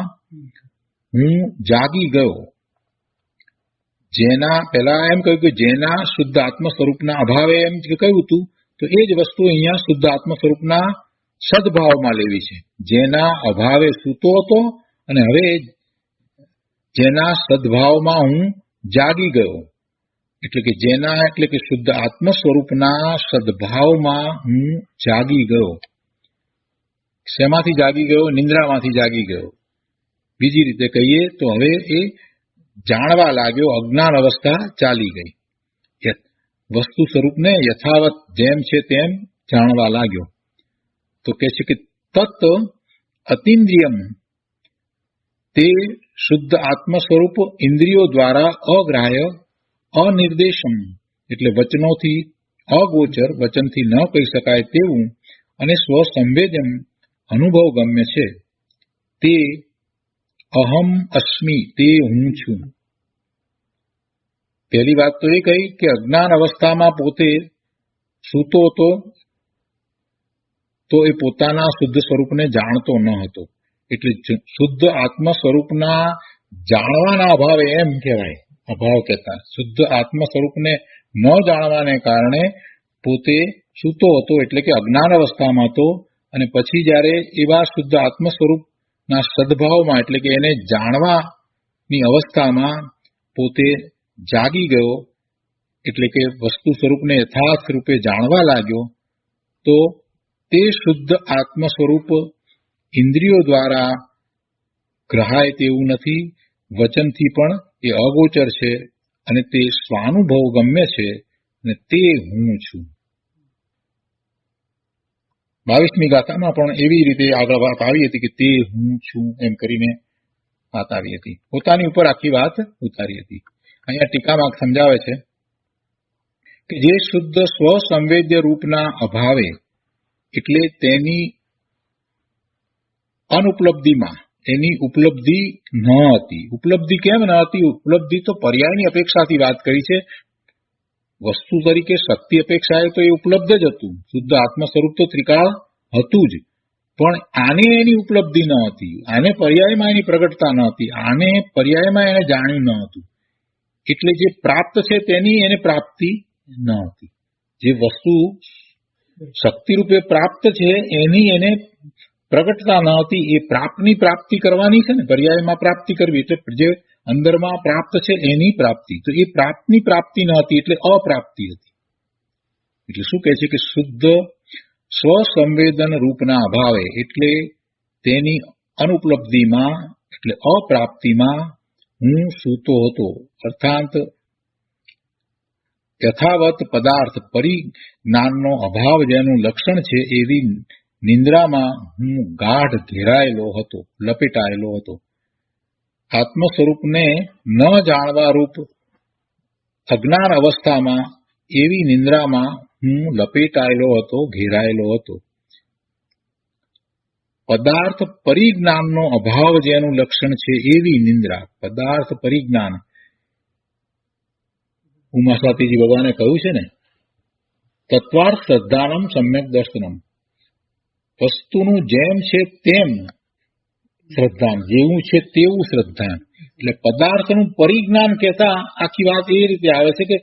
હું જાગી ગયો. જેના પહેલા એમ કહ્યું કે જેના શુદ્ધ આત્મ સ્વરૂપના અભાવે એમ કહ્યું હતું, તો એ જ વસ્તુ અહીંયા શુદ્ધ આત્મ સ્વરૂપના સદભાવમાં લેવી છે. જેના અભાવે સૂતો હતો અને હવે જેના સદભાવમાં હું જાગી ગયો. એટલે કે જેના એટલે કે શુદ્ધ આત્મ સ્વરૂપના સદભાવમાં હું જાગી ગયો. શેમાંથી જાગી ગયો? નિંદ્રામાંથી જાગી ગયો. બીજી રીતે કહીએ તો હવે એ જાણવા લાગ્યો, અજ્ઞાન અવસ્થા ચાલી ગઈ. વસ્તુ સ્વરૂપને યથાવત જેમ છે તેમ જાણવા લાગ્યો. તો કહે છે કે તત અતિન્દ્રિયમ, તે શુદ્ધ આત્મ સ્વરૂપ ઇન્દ્રિયો દ્વારા અગ્રાહ્ય અનિર્દેશમ એટલે વચનોથી અગોચર, વચનથી ન કહી શકાય તેવું અને સ્વસંવેદન અનુભવ ગમ્ય છે. તે અહમ અસ્મિ, તે હું છું. પહેલી વાત તો એ કહી કે અજ્ઞાન અવસ્થામાં પોતે સૂતો હતો તો એ પોતાના શુદ્ધ સ્વરૂપને જાણતો ન હતો. એટલે શુદ્ધ આત્મ સ્વરૂપના જાણવાના અભાવે એમ કહેવાય, અભાવ કહેતા શુદ્ધ આત્મ સ્વરૂપને ન જાણવાને કારણે પોતે સૂતો હતો, એટલે કે અજ્ઞાન અવસ્થામાં હતો. અને પછી જ્યારે એવા શુદ્ધ આત્મ સ્વરૂપના સદભાવમાં એટલે કે એને જાણવાની અવસ્થામાં પોતે જાગી ગયો, એટલે કે વસ્તુ સ્વરૂપને યથાર્થ રૂપે જાણવા લાગ્યો, તો તે શુદ્ધ આત્મ સ્વરૂપ ઇન્દ્રિયો દ્વારા ગ્રહાય તેવું નથી, વચનથી પણ એ અગોચર છે અને તે સ્વાનુભવ ગમ્ય છે અને તે હું છું. 22મી ગાથામાં પણ એવી રીતે આગળ વાત આવી હતી કે તે હું છું એમ કરીને વાત આવી હતી, પોતાની ઉપર આખી વાત ઉતારી હતી. અહીંયા ટીકામાં સમજાવે છે કે જે શુદ્ધ સ્વસંવેદ્ય રૂપના અભાવે એટલે તેની અનુપલબ્ધિમાં એની ઉપલબ્ધિ ન હતી. ઉપલબ્ધિ કેમ ન હતી? ઉપલબ્ધિ તો પર્યાયની અપેક્ષાથી વાત કરી છે. વસ્તુ તરીકે શક્તિ અપેક્ષાએ તો એ ઉપલબ્ધ જ હતું. શુદ્ધ આત્મ સ્વરૂપ તો ત્રિકાળ હતું જ, પણ આને એની ઉપલબ્ધિ ન હતી, આને પર્યાયમાં એની પ્રગટતા ન હતી, આને પર્યાયમાં એને જાણ્યું ન હતું. એટલે જે પ્રાપ્ત છે તેની એને પ્રાપ્તિ ન હતી. જે વસ્તુ શક્તિ રૂપે પ્રાપ્ત છે એની એને પ્રગટતા ન હતી. એ પ્રાપ્તની પ્રાપ્તિ કરવાની છે ને, પર્યાયમાં પ્રાપ્તિ કરવી એટલે જે અંદરમાં પ્રાપ્ત છે એની પ્રાપ્તિ. તો એ પ્રાપ્તની પ્રાપ્તિ ન હતી એટલે અપ્રાપ્તિ હતી. એટલે શું કહે છે કે શુદ્ધ સ્વસંવેદન રૂપના અભાવે એટલે તેની અનુપલબ્ધિમાં એટલે અપ્રાપ્તિમાં હું સૂતો હતો. અર્થાત યથાવત પદાર્થ પરિજ્ઞાનનો અભાવ જેનું લક્ષણ છે એવી નિંદ્રામાં હું ગાઢ ઘેરાયેલો હતો, લપેટાયેલો હતો. આત્મ સ્વરૂપને ન જાણવા રૂપ અજ્ઞાન અવસ્થામાં એવી નિંદ્રામાં હું લપેટાયેલો હતો, ઘેરાયેલો હતો. પદાર્થ પરિજ્ઞાનનો અભાવ જેનું લક્ષણ છે એવી નિંદ્રા. પદાર્થ પરિજ્ઞાન ઉમા સ્વાતીજી ભગવાને કહ્યું છે ને, તત્વાર્થ શ્રદ્ધાનમ સમ્યક દર્શનમ. વસ્તુનું જેમ છે તેમ શ્રદ્ધાન, જેવું છે તેવું શ્રદ્ધાન. એટલે પદાર્થનું પરિજ્ઞાન કહેતા આખી વાત એ રીતે આવે છે કે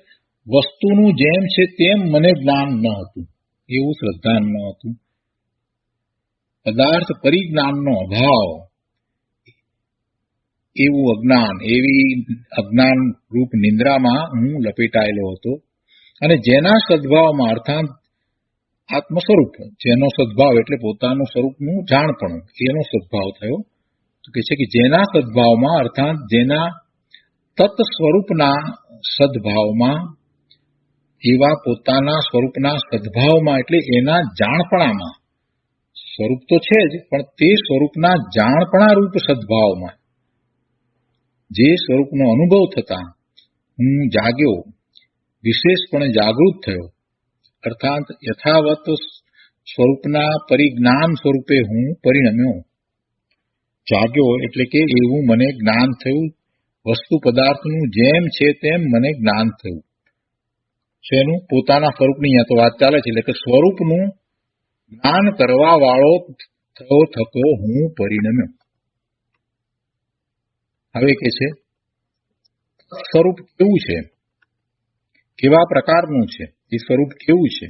વસ્તુનું જેમ છે તેમ મને જ્ઞાન ન હતું, એવું શ્રદ્ધાન ન હતું. પદાર્થ પરિજ્ઞાનનો અભાવ એવું અજ્ઞાન, એવી અજ્ઞાન રૂપ નિંદ્રામાં હું લપેટાયેલો હતો. અને જેના સદભાવમાં અર્થાત આત્મ સ્વરૂપ, જેનો સદભાવ એટલે પોતાનું સ્વરૂપનું જાણપણું, એનો સદભાવ થયો. તો કે છે કે જેના સદભાવમાં અર્થાત જેના તત સ્વરૂપના સદભાવમાં, એવા પોતાના સ્વરૂપના સદભાવમાં એટલે એના જાણપણામાં, સ્વરૂપ તો છે જ પણ તે સ્વરૂપના જાણપણા રૂપ સદભાવમાં, જે સ્વરૂપનો અનુભવ થતા હું જાગ્યો, વિશેષપણે જાગૃત થયો. અર્થાત યથાવત સ્વરૂપના પરિજ્ઞાન સ્વરૂપે હું પરિણમ્યો. જાગ્યો એટલે કે એવું મને જ્ઞાન થયું. વસ્તુ પદાર્થનું જેમ છે તેમ મને જ્ઞાન થયું. શેનું? પોતાના સ્વરૂપની અહીંયા તો વાત ચાલે છે. એટલે કે સ્વરૂપનું જ્ઞાન કરવા વાળો થતો હું પરિણમ્યો. હવે કે છે સ્વરૂપ કેવું છે, કેવા પ્રકારનું છે, એ સ્વરૂપ કેવું છે?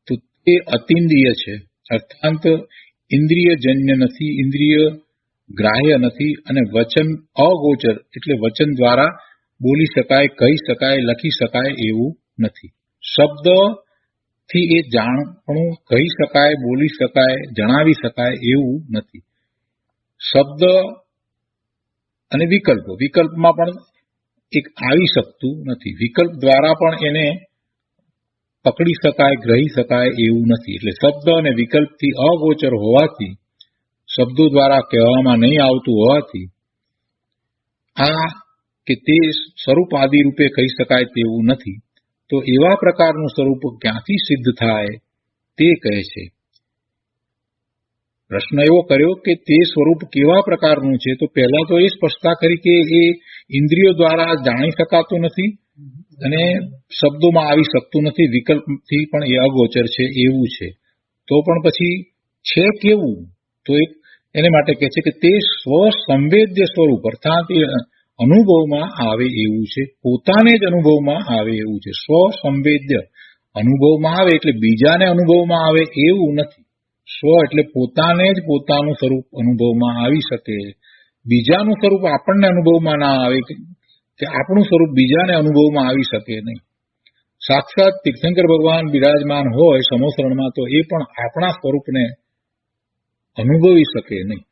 તો તે અતિન્દ્રિય છે, અર્થાત ઇન્દ્રિયજન્ય નથી, ઇન્દ્રિય ગ્રાહ્ય નથી, અને વચન અગોચર એટલે વચન દ્વારા બોલી શકાય, કહી શકાય, લખી શકાય એવું નથી. શબ્દથી એ જાણપણું કહી શકાય, બોલી શકાય, જણાવી શકાય એવું નથી. શબ્દ અને વિકલ્પો, વિકલ્પમાં પણ એક આવી શકતું નથી. વિકલ્પ દ્વારા પણ એને પકડી શકાય, ગ્રહી શકાય એવું નથી. એટલે શબ્દ અને વિકલ્પથી અગોચર હોવાથી, શબ્દો દ્વારા કહેવામાં નહીં આવતું હોવાથી આ કે તે સ્વરૂપ આદિ રૂપે કહી શકાય તેવું નથી, તો એવા પ્રકારનું સ્વરૂપ ક્યાંથી સિદ્ધ થાય તે કહે છે. પ્રશ્ન એવો કર્યો કે તે સ્વરૂપ કેવા પ્રકારનું છે, તો પહેલા તો એ સ્પષ્ટતા કરી કે એ ઇન્દ્રિયો દ્વારા જાણી શકાતું નથી અને શબ્દોમાં આવી શકતું નથી, વિકલ્પથી પણ એ અગોચર છે એવું છે. તો પણ પછી છે કેવું, તો એને માટે કહે છે કે તે સ્વસંવેદ્ય સ્વરૂપ, અર્થાત એ અનુભવમાં આવે એવું છે, પોતાને જ અનુભવમાં આવે એવું છે. સ્વસંવેદ્ય અનુભવમાં આવે એટલે બીજાને અનુભવમાં આવે એવું નથી. સ્વ એટલે પોતાને જ પોતાનું સ્વરૂપ અનુભવમાં આવી શકે, બીજાનું સ્વરૂપ આપણને અનુભવમાં ના આવે કે આપણું સ્વરૂપ બીજાને અનુભવમાં આવી શકે નહીં. સાક્ષાત તીર્થંકર ભગવાન બિરાજમાન હોય સમોસરણમાં તો એ પણ આપણા સ્વરૂપને અનુભવી શકે નહીં,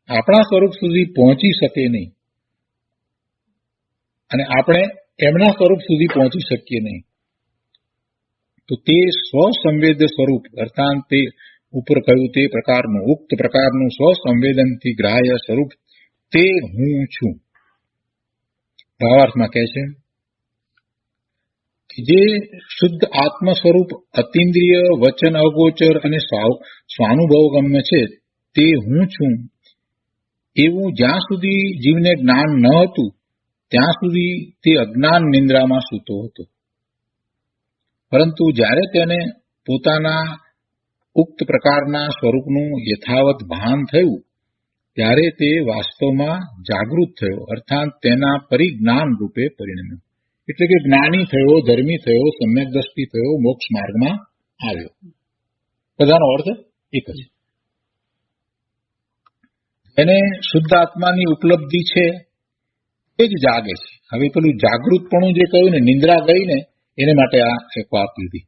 આપણા સ્વરૂપ સુધી પહોંચી શકે નહીં અને આપણે એમના સ્વરૂપ સુધી પહોંચી શકીએ નહીં. તો તે સ્વસંવેદ્ય સ્વરૂપ અર્થાત તે ઉપર કહ્યું તે પ્રકારનું, ઉક્ત પ્રકારનું સ્વસંવેદનથી ગ્રાહ્ય સ્વરૂપ તે હું છું. ભાવાર્થમાં કહે છે કે જે શુદ્ધ આત્મ સ્વરૂપ અતિન્દ્રિય, વચન અગોચર અને સ્વાનુભવગમ્ય છે તે હું છું એવું જ્યાં સુધી જીવને જ્ઞાન ન હતું ત્યાં સુધી તે અજ્ઞાન નિંદ્રામાં સૂતો હતો. પરંતુ જ્યારે તેને પોતાના ઉક્ત પ્રકારના સ્વરૂપનું યથાવત ભાન થયું ત્યારે તે વાસ્તવમાં જાગૃત થયો, અર્થાત તેના પરિજ્ઞાન રૂપે પરિણમ્યો. એટલે કે જ્ઞાની થયો, ધર્મી થયો, સમ્યક દ્રષ્ટિ થયો, મોક્ષ માર્ગમાં આવ્યો. બધાનો અર્થ એક જ. એને શુદ્ધ આત્માની ઉપલબ્ધિ છે એ જ જાગે છે. હવે પેલું જાગૃતપણું જે કહ્યું ને, નિંદ્રા ગઈ ને એને માટે આ એક વાત લીધી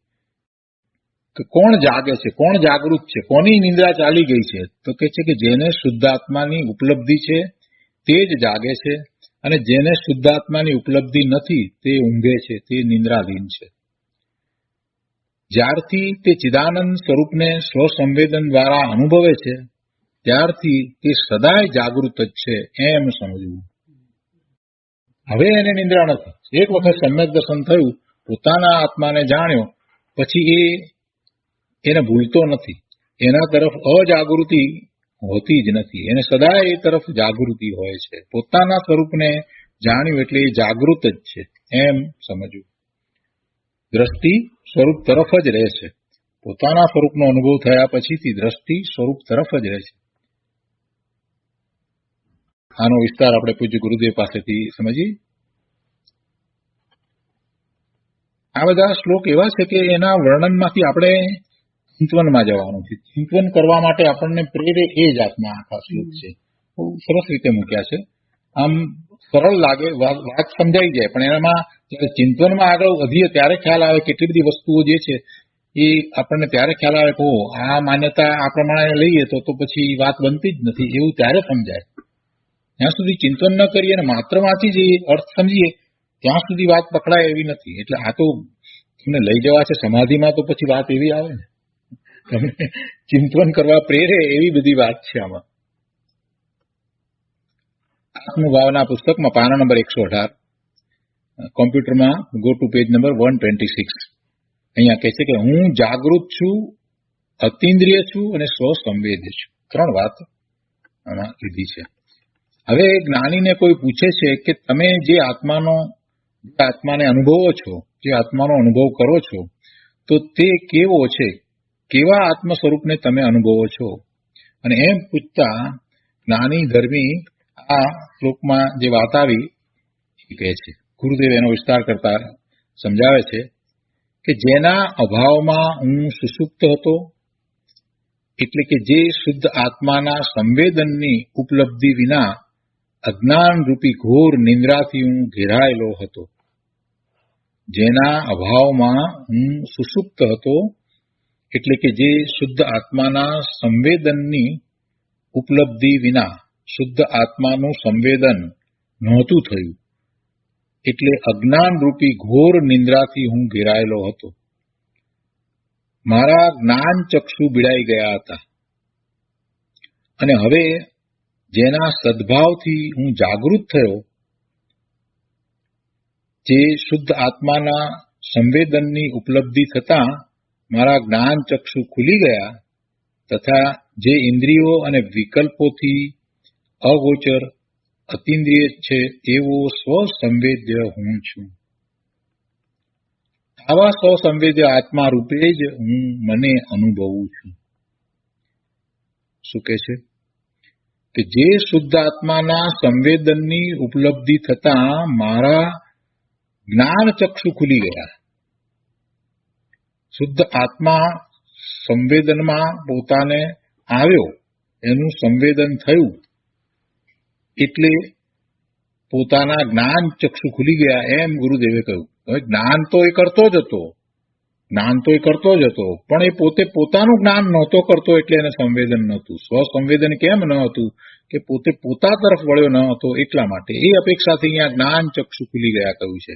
કે કોણ જાગે છે, કોણ જાગૃત છે, કોની નિંદ્રા ચાલી ગઈ છે, તો કે છે કે જેને શુદ્ધાત્માની ઉપલબ્ધિ છે તે જ જાગે છે અને જેને શુદ્ધાત્માની ઉપલબ્ધિ નથી તે ઊંઘે છે, તે નિંદ્રાધીન છે. જ્યારથી તે ચિદાનંદ સ્વરૂપને સ્વસંવેદન દ્વારા અનુભવે છે ત્યારથી તે સદાય જાગૃત જ છે એમ સમજવું. હવે એને નિંદ્રા નથી. એક વખત સમ્યક દર્શન થયું, પોતાના આત્માને જાણ્યો, પછી એને ભૂલતો નથી, એના તરફ અજાગૃતિ હોતી જ નથી, એને સદાય એ તરફ જાગૃતિ હોય છે. પોતાના સ્વરૂપને જાણ્યું એટલે એ જાગૃત જ છે એમ સમજવું. દ્રષ્ટિ સ્વરૂપ તરફ જ રહે છે. પોતાના સ્વરૂપનો અનુભવ થયા પછીથી દ્રષ્ટિ સ્વરૂપ તરફ જ રહે છે. આનો વિસ્તાર આપણે પૂજ્ય ગુરુદેવ પાસેથી સમજીએ. આ બધા શ્લોક એવા છે કે એના વર્ણનમાંથી આપણે ચિંતવનમાં જવાનું છે. ચિંતવન કરવા માટે આપણને પ્રેરે એ જાતના આખા શ્લોક છે. બહુ સરસ રીતે મૂક્યા છે. આમ સરળ લાગે, વાત સમજાઈ જાય, પણ એનામાં જયારે ચિંતવનમાં આગળ વધીએ ત્યારે ખ્યાલ આવે કેટલી બધી વસ્તુઓ જે છે એ આપણને ત્યારે ખ્યાલ આવે કે આ માન્યતા આ પ્રમાણે લઈએ તો પછી વાત બનતી જ નથી, એવું ત્યારે સમજાય. જ્યાં સુધી ચિંતન ન કરીએ અને માત્ર વાંચી જઈએ, અર્થ સમજીએ, ત્યાં સુધી વાત પકડાય એવી નથી. એટલે આ તો તમને લઈ જવા છે સમાધિમાં, તો પછી વાત એવી આવે ને, તમને ચિંતન કરવા પ્રેરે એવી બધી વાત છે આમાં. આત્મભાવના પુસ્તકમાં પાના નંબર 118, કોમ્પ્યુટરમાં ગો ટુ પેજ નંબર 126. અહીંયા કહે છે કે હું જાગૃત છું, અતિન્દ્રિય છું અને સ્વસંવેદ્ય છું. 3 વાત આમાં લીધી છે. હવે જ્ઞાનીને કોઈ પૂછે છે કે તમે જે આત્માને અનુભવો છો, જે આત્માનો અનુભવ કરો છો, તો તે કેવો છે, કેવા આત્મ સ્વરૂપને તમે અનુભવો છો? અને એમ પૂછતા જ્ઞાની ધર્મી આ શ્લોકમાં જે વાત આવી એ કહે છે. ગુરુદેવ એનો વિસ્તાર કરતા સમજાવે છે કે જેના અભાવમાં હું સુષુપ્ત હતો, એટલે કે જે શુદ્ધ આત્માના સંવેદનની ઉપલબ્ધિ વિના અજ્ઞાન રૂપી ઘોર નિંદ્રાથી હું ઘેરાયેલો હતો. જેના અભાવમાં હું સુષુપ્ત હતો, એટલે કે જે શુદ્ધ આત્માના સંવેદનની ઉપલબ્ધિ વિના શુદ્ધ આત્માનું સંવેદન નહોતું થયું, એટલે અજ્ઞાન રૂપી ઘોર નિંદ્રાથી હું ઘેરાયેલો હતો. મારા જ્ઞાન ચક્ષુ બિડાઈ ગયા હતા અને હવે જેના સદભાવથી હું જાગૃત થયો, જે શુદ્ધ આત્માના સંવેદનની ઉપલબ્ધિ થતાં મારા જ્ઞાન ચક્ષુ ખુલી ગયા તથા જે ઇન્દ્રિયો અને વિકલ્પોથી અગોચર અતિન્દ્રિય છે એવો સ્વસંવેદ્ય હું છું. આવા સ્વસંવેદ્ય આત્મા રૂપે જ હું મને અનુભવું છું. શું કહે છે કે જે શુદ્ધ આત્માના સંવેદનની ઉપલબ્ધિ થતાં મારા જ્ઞાન ચક્ષુ ખુલી ગયા. શુદ્ધ આત્મા સંવેદનમાં પોતાને આવ્યો, એનું સંવેદન થયું એટલે પોતાના જ્ઞાન ચક્ષુ ખુલી ગયા એમ ગુરુદેવે કહ્યું. હવે જ્ઞાન તો એ કરતો જ હતો, પણ એ પોતે પોતાનું જ્ઞાન નહોતો કરતો એટલે એને સંવેદન નહોતું. સ્વસંવેદન કેમ ન હતું કે પોતે પોતા તરફ વળ્યો ન હતો એટલા માટે. એ અપેક્ષાથી અહીંયા જ્ઞાન ચક્ષુ ખુલી ગયા કહ્યું છે.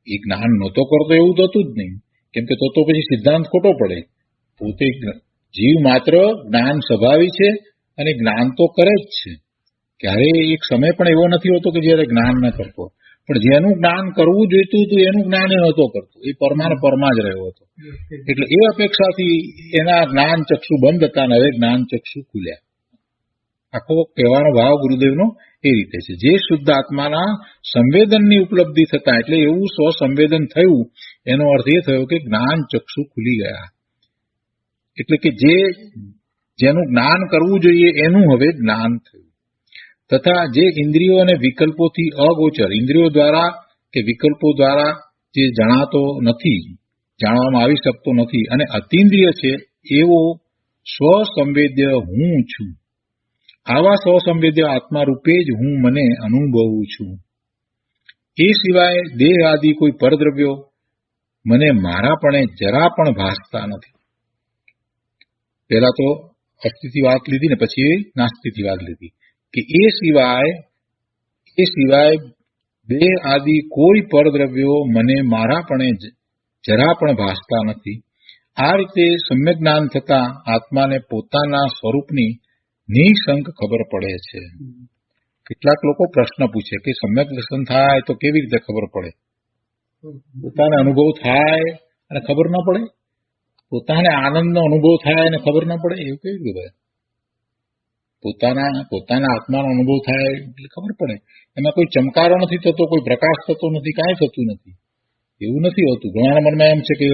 એ જ્ઞાન નહોતો કરતો એવું તો હતું જ નહીં, કેમ કે તો પછી સિદ્ધાંત ખોટો પડે. પોતે જીવ માત્ર જ્ઞાન સ્વભાવી છે અને જ્ઞાન તો કરે જ છે. ક્યારેય એક સમય પણ એવો નથી હોતો કે જયારે જ્ઞાન ન કરતો, પણ જેનું જ્ઞાન કરવું જોઈતું હતું એનું જ્ઞાન એ નહોતો કરતો. એ પરમાં જ રહ્યો હતો. એટલે એ અપેક્ષાથી એના જ્ઞાન ચક્ષુ બંધ હતા અને હવે જ્ઞાન ચક્ષુ ખુલ્યા. આખો કહેવાનો ભાવ ગુરુદેવનો એ રીતે છે. જે શુદ્ધ આત્માના સંવેદનની ઉપલબ્ધિ થતા એટલે એવું સ્વસંવેદન થયું, એનો અર્થ એ થયો કે જ્ઞાન ચક્ષુ ખુલી ગયા. એટલે કે જેનું જ્ઞાન કરવું જોઈએ એનું હવે જ્ઞાન થયું. તથા જે ઇન્દ્રિયો અને વિકલ્પોથી અગોચર, ઇન્દ્રિયો દ્વારા કે વિકલ્પો દ્વારા જે જણાતો નથી, જાણવામાં આવી શકતો નથી અને અતિન્દ્રિય છે એવો સ્વસંવેદ્ય હું છું. આવા સ્વસંવેદ્ય આત્મા રૂપે જ હું મને અનુભવું છું. એ સિવાય દેહ આદિ કોઈ પરદ્રવ્યો મને મારાપણે જરા પણ ભાસતા નથી. પહેલા તો અસ્થિથી વાત લીધી ને પછી નાસ્તિથી વાત લીધી કે એ સિવાય દેહ આદિ કોઈ પરદ્રવ્યો મને મારાપણે જરા પણ ભાસતા નથી. આ રીતે સમ્યક જ્ઞાન થતા આત્માને પોતાના સ્વરૂપની નિઃશંક ખબર પડે છે. કેટલાક લોકો પ્રશ્ન પૂછે કે સમ્યક દર્શન થાય તો કેવી રીતે ખબર પડે? પોતાને અનુભવ થાય અને ખબર ન પડે? પોતાને આનંદનો અનુભવ થાય અને ખબર ન પડે? એવું કેવી રીતે? પોતાના આત્માનો અનુભવ થાય એટલે ખબર પડે. એમાં કોઈ ચમકારો નથી થતો, કોઈ પ્રકાશ થતો નથી, કાંઈ થતું નથી. એવું નથી હોતું. ઘણાના મનમાં એમ છે કે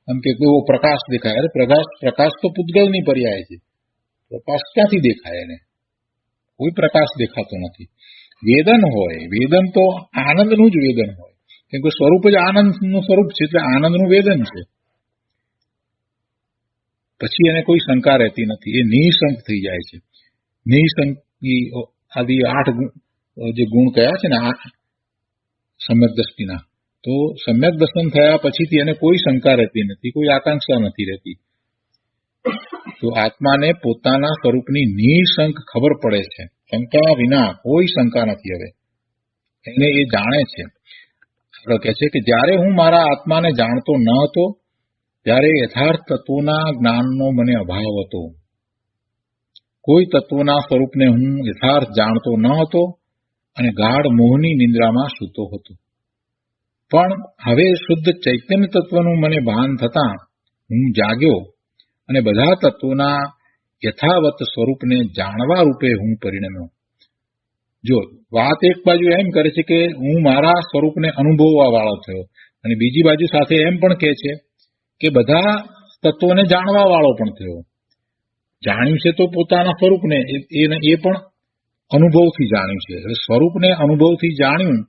એમ કે એવો પ્રકાશ દેખાય. અરે પ્રકાશ તો પૂતગલની પર્યાય છે. પ્રકાશ ક્યાંથી દેખાય? એને કોઈ પ્રકાશ દેખાતો નથી. વેદન હોય, વેદન તો આનંદનું જ વેદન હોય, કેમ કે સ્વરૂપ જ આનંદનું સ્વરૂપ છે, એટલે આનંદનું વેદન છે. પછી એને કોઈ શંકા રહેતી નથી, એ નિઃશંક થઈ જાય છે. નિઃશંકી આદિ 8 જે ગુણ કયા છે ને સમ્યક દ્રષ્ટિના, તો સમ્યક દર્શન થયા પછીથી એને કોઈ શંકા રહેતી નથી, કોઈ આકાંક્ષા નથી રહેતી. તો આત્માને પોતાના સ્વરૂપની નિઃશંક ખબર પડે છે. શંકા વિના, કોઈ શંકા નથી. હવે એને એ જાણે છે. કહે છે કે જ્યારે હું મારા આત્માને જાણતો ન હતો ત્યારે યથાર્થ તત્વોના જ્ઞાનનો મને અભાવ હતો. કોઈ તત્વના સ્વરૂપને હું યથાર્થ જાણતો ન હતો અને ગાઢ મોહની નિંદ્રામાં સૂતો હતો. પણ હવે શુદ્ધ ચૈતન્ય તત્વનું મને ભાન થતાં હું જાગ્યો અને બધા તત્વોના યથાવત સ્વરૂપને જાણવા રૂપે હું પરિણમ્યો. જો વાત એક બાજુ એમ કરે છે કે હું મારા સ્વરૂપને અનુભવવા વાળો થયો, અને બીજી બાજુ સાથે એમ પણ કહે છે કે બધા તત્વોને જાણવા વાળો પણ થયો. જાણ્યું છે તો પોતાના સ્વરૂપને એ પણ અનુભવથી જાણ્યું છે. હવે સ્વરૂપને અનુભવથી જાણ્યું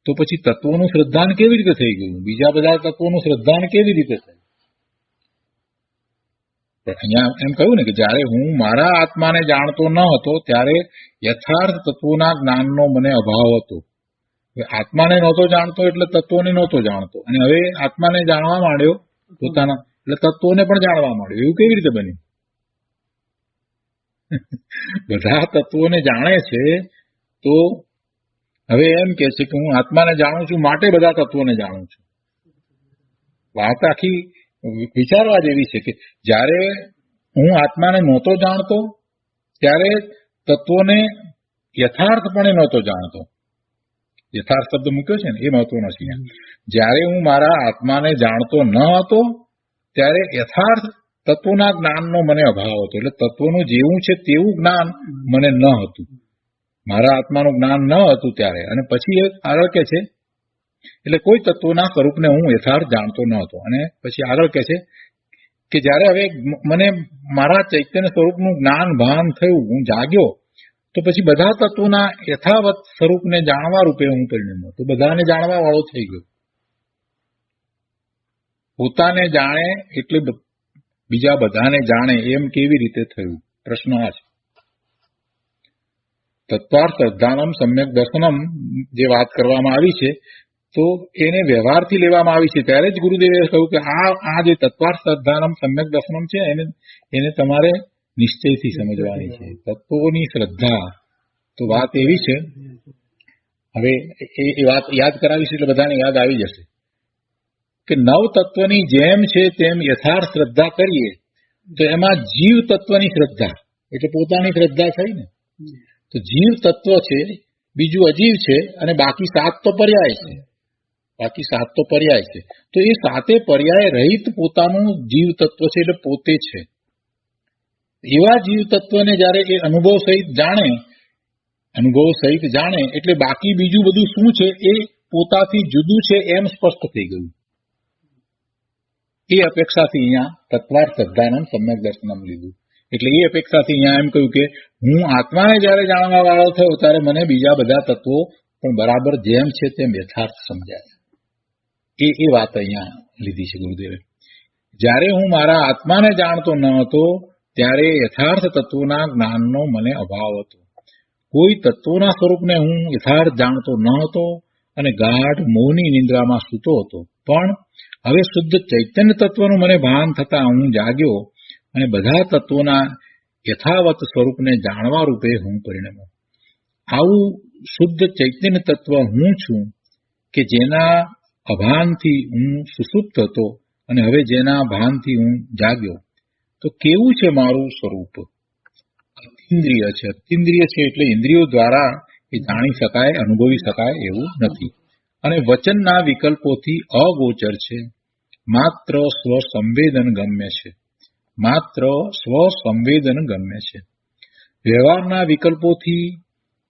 તો પછી તત્વોનું શ્રદ્ધાન કેવી રીતે થઈ ગયું? બીજા બધા તત્વોનું શ્રદ્ધાન કેવી રીતે થયું? અહીંયા એમ કહ્યું ને કે જ્યારે હું મારા આત્માને જાણતો ન હતો ત્યારે યથાર્થ તત્વોના જ્ઞાનનો મને અભાવ હતો. આત્માને નહોતો જાણતો એટલે તત્વોને નહોતો જાણતો, અને હવે આત્માને જાણવા માંડ્યો પોતાના એટલે તત્વોને પણ જાણવા માંડ્યો. એવું કેવી રીતે બન્યું? બધા તત્વોને જાણે છે તો હવે એમ કે છે કે હું આત્માને જાણું છું માટે બધા તત્વોને જાણું છું. વાત આખી વિચારવા જેવી છે કે જ્યારે હું આત્માને નહોતો જાણતો ત્યારે તત્વોને યથાર્થપણે નહોતો જાણતો. યથાર્થ શબ્દ મૂક્યો છે ને એ મહત્વનો છે. જ્યારે હું મારા આત્માને જાણતો ન હતો ત્યારે યથાર્થ તત્વોના જ્ઞાનનો મને અભાવ હતો. એટલે તત્વોનું જેવું છે તેવું જ્ઞાન મને ન હતું. મારા આત્માનું જ્ઞાન ન હતું ત્યારે. અને પછી આગળ કે છે એટલે કોઈ તત્વોના સ્વરૂપને હું યથાર્થ જાણતો ન હતો. અને પછી આગળ કે છે કે જ્યારે હવે મને મારા ચૈતન્ય સ્વરૂપનું જ્ઞાન ભાન થયું, હું જાગ્યો, તો પછી બધા તત્વોના યથાવત સ્વરૂપને જાણવા રૂપે હું પરિણમ્યો. તો બધાને જાણવા વાળો થઈ ગયો. પોતાને જાણે એટલે બીજા બધાને જાણે એમ કેવી રીતે થયું? પ્રશ્ન આ છે. તત્વાર્થ શ્રદ્ધાનમ સમ્યક દર્શનમ જે વાત કરવામાં આવી છે તો એને વ્યવહારથી લેવામાં આવી છે. ત્યારે જ ગુરુદેવે કહ્યું કે આ જે તત્વાર્થ શ્રદ્ધાનમ સમ્યક દર્શનમ છે એને તમારે નિશ્ચયથી સમજવાની છે. તત્વોની શ્રદ્ધા તો વાત એવી છે, હવે એ વાત યાદ કરાવીશ એટલે બધાને યાદ આવી જશે કે નવ તત્વની જેમ છે તેમ યથાર્થ શ્રદ્ધા કરીએ તો એમાં જીવ તત્વની શ્રદ્ધા એટલે પોતાની શ્રદ્ધા થઈ ને. તો જીવ તત્વ છે, બીજું અજીવ છે, અને બાકી સાત તો પર્યાય છે. તો એ સાતે પર્યાય રહિત પોતાનું જીવ તત્વ છે એટલે પોતે છે. એવા જીવ તત્વને જયારે એ અનુભવ સહિત જાણે એટલે બાકી બીજું બધું શું છે એ પોતાથી જુદું છે એમ સ્પષ્ટ થઈ ગયું. એ અપેક્ષાથી અહીંયા તત્વાર્થ શ્રદ્ધાનમ સમ્યક દર્શનમ લીધું. એટલે એ અપેક્ષાથી અહીંયા એમ કહ્યું કે હું આત્માને જયારે જાણવા વાળો થયો ત્યારે મને બીજા બધા તત્વો પણ બરાબર જેમ છે તેમ યથાર્થ સમજાય. એ વાત અહીંયા લીધી છે ગુરુદેવે. જ્યારે હું મારા આત્માને જાણતો ન હતો ત્યારે યથાર્થ તત્વોના જ્ઞાનનો મને અભાવ હતો. કોઈ તત્વોના સ્વરૂપને હું યથાર્થ જાણતો ન હતો અને ગાઢ મૌની નિંદ્રામાં સૂતો હતો. પણ હવે શુદ્ધ ચૈતન્ય તત્વનું મને ભાન થતા હું જાગ્યો અને બધા તત્વોના યથાવત સ્વરૂપને જાણવા રૂપે હું પરિણમ્યો. આવું શુદ્ધ ચૈતન્ય તત્વ હું છું કે જેના અભાનથી હું સુષુપ્ત હતો અને હવે જેના ભાનથી હું જાગ્યો. તો કેવું છે મારું સ્વરૂપ? અતિન્દ્રિય છે. અતિન્દ્રિય છે એટલે ઇન્દ્રિયો દ્વારા એ જાણી શકાય, અનુભવી શકાય એવું નથી. અને વચનના વિકલ્પોથી અગોચર છે. માત્ર સ્વસંવેદન ગમ્ય છે. વ્યવહારના વિકલ્પોથી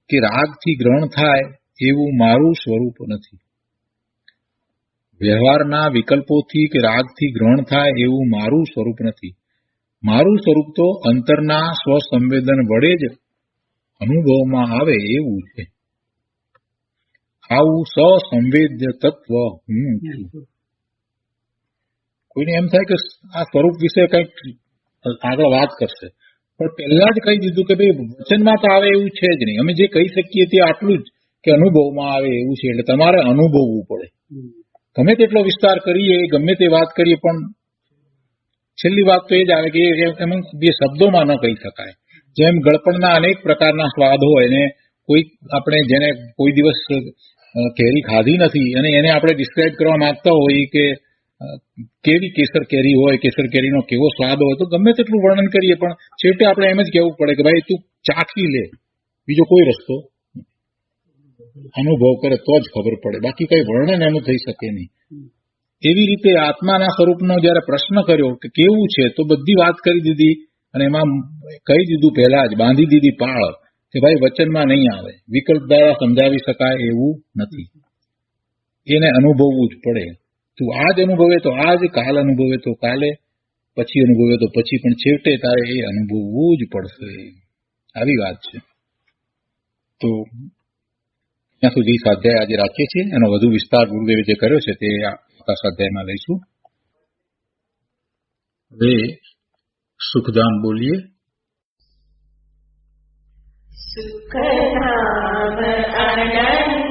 કે રાગથી ગ્રહણ થાય એવું મારું સ્વરૂપ નથી. મારું સ્વરૂપ તો અંતરના સ્વસંવેદન વડે જ અનુભવમાં આવે એવું છે. આવું સસંવેદ્ય તત્વ હું છું. કોઈને એમ થાય કે આ સ્વરૂપ વિશે કંઈક આગળ વાત કરશે, પણ પહેલા જ કહી દીધું કે ભાઈ વચનમાં તો આવે એવું છે જ નહીં. અમે જે કહી શકીએ તે આટલું જ કે અનુભવમાં આવે એવું છે. એટલે તમારે અનુભવવું પડે. ગમે તેટલો વિસ્તાર કરીએ, ગમે તે વાત કરીએ, પણ છેલ્લી વાત તો એ જ આવે કે એમ બે શબ્દોમાં ન કહી શકાય. જેમ ગળપણના અનેક પ્રકારના સ્વાદ હોય ને આપણે જેને કોઈ દિવસ કેરી ખાધી નથી અને એને આપણે ડિસ્ક્રાઇબ કરવા માંગતા હોઈએ કે કેવી કેસર કેરી હોય, કેસર કેરીનો કેવો સ્વાદ હોય, તો ગમે તેટલું વર્ણન કરીએ પણ છેવટે આપણે એમ જ કહેવું પડે કે ભાઈ તું ચાખી લે. બીજો કોઈ રસ્તો અનુભવ કરે તો જ ખબર પડે, બાકી કઈ વર્ણન એનું થઈ શકે નહીં. એવી રીતે આત્માના સ્વરૂપનો જયારે પ્રશ્ન કર્યો કે કેવું છે, તો બધી વાત કરી દીધી અને એમાં કહી દીધું પહેલા જ બાંધી દીધી પાળ કે ભાઈ વચનમાં નહીં આવે, વિકલ્પ દ્વારા સમજાવી શકાય એવું નથી. એને અનુભવવું જ પડે. તું આજ અનુભવે તો આજ, કાલ અનુભવે તો કાલે, પછી અનુભવે તો પછી, પણ છેવટે તારે એ અનુભવવું જ પડશે. આવી વાત છે. તો ત્યાં સુધી સ્વાધ્યાય આજે રાખીએ છીએ. એનો વધુ વિસ્તાર ગુરુદેવે જે કર્યો છે તે આ સ્વાધ્યાયમાં લઈશું. હવે સુખધામ બોલીએ.
સુખધામ આનંદ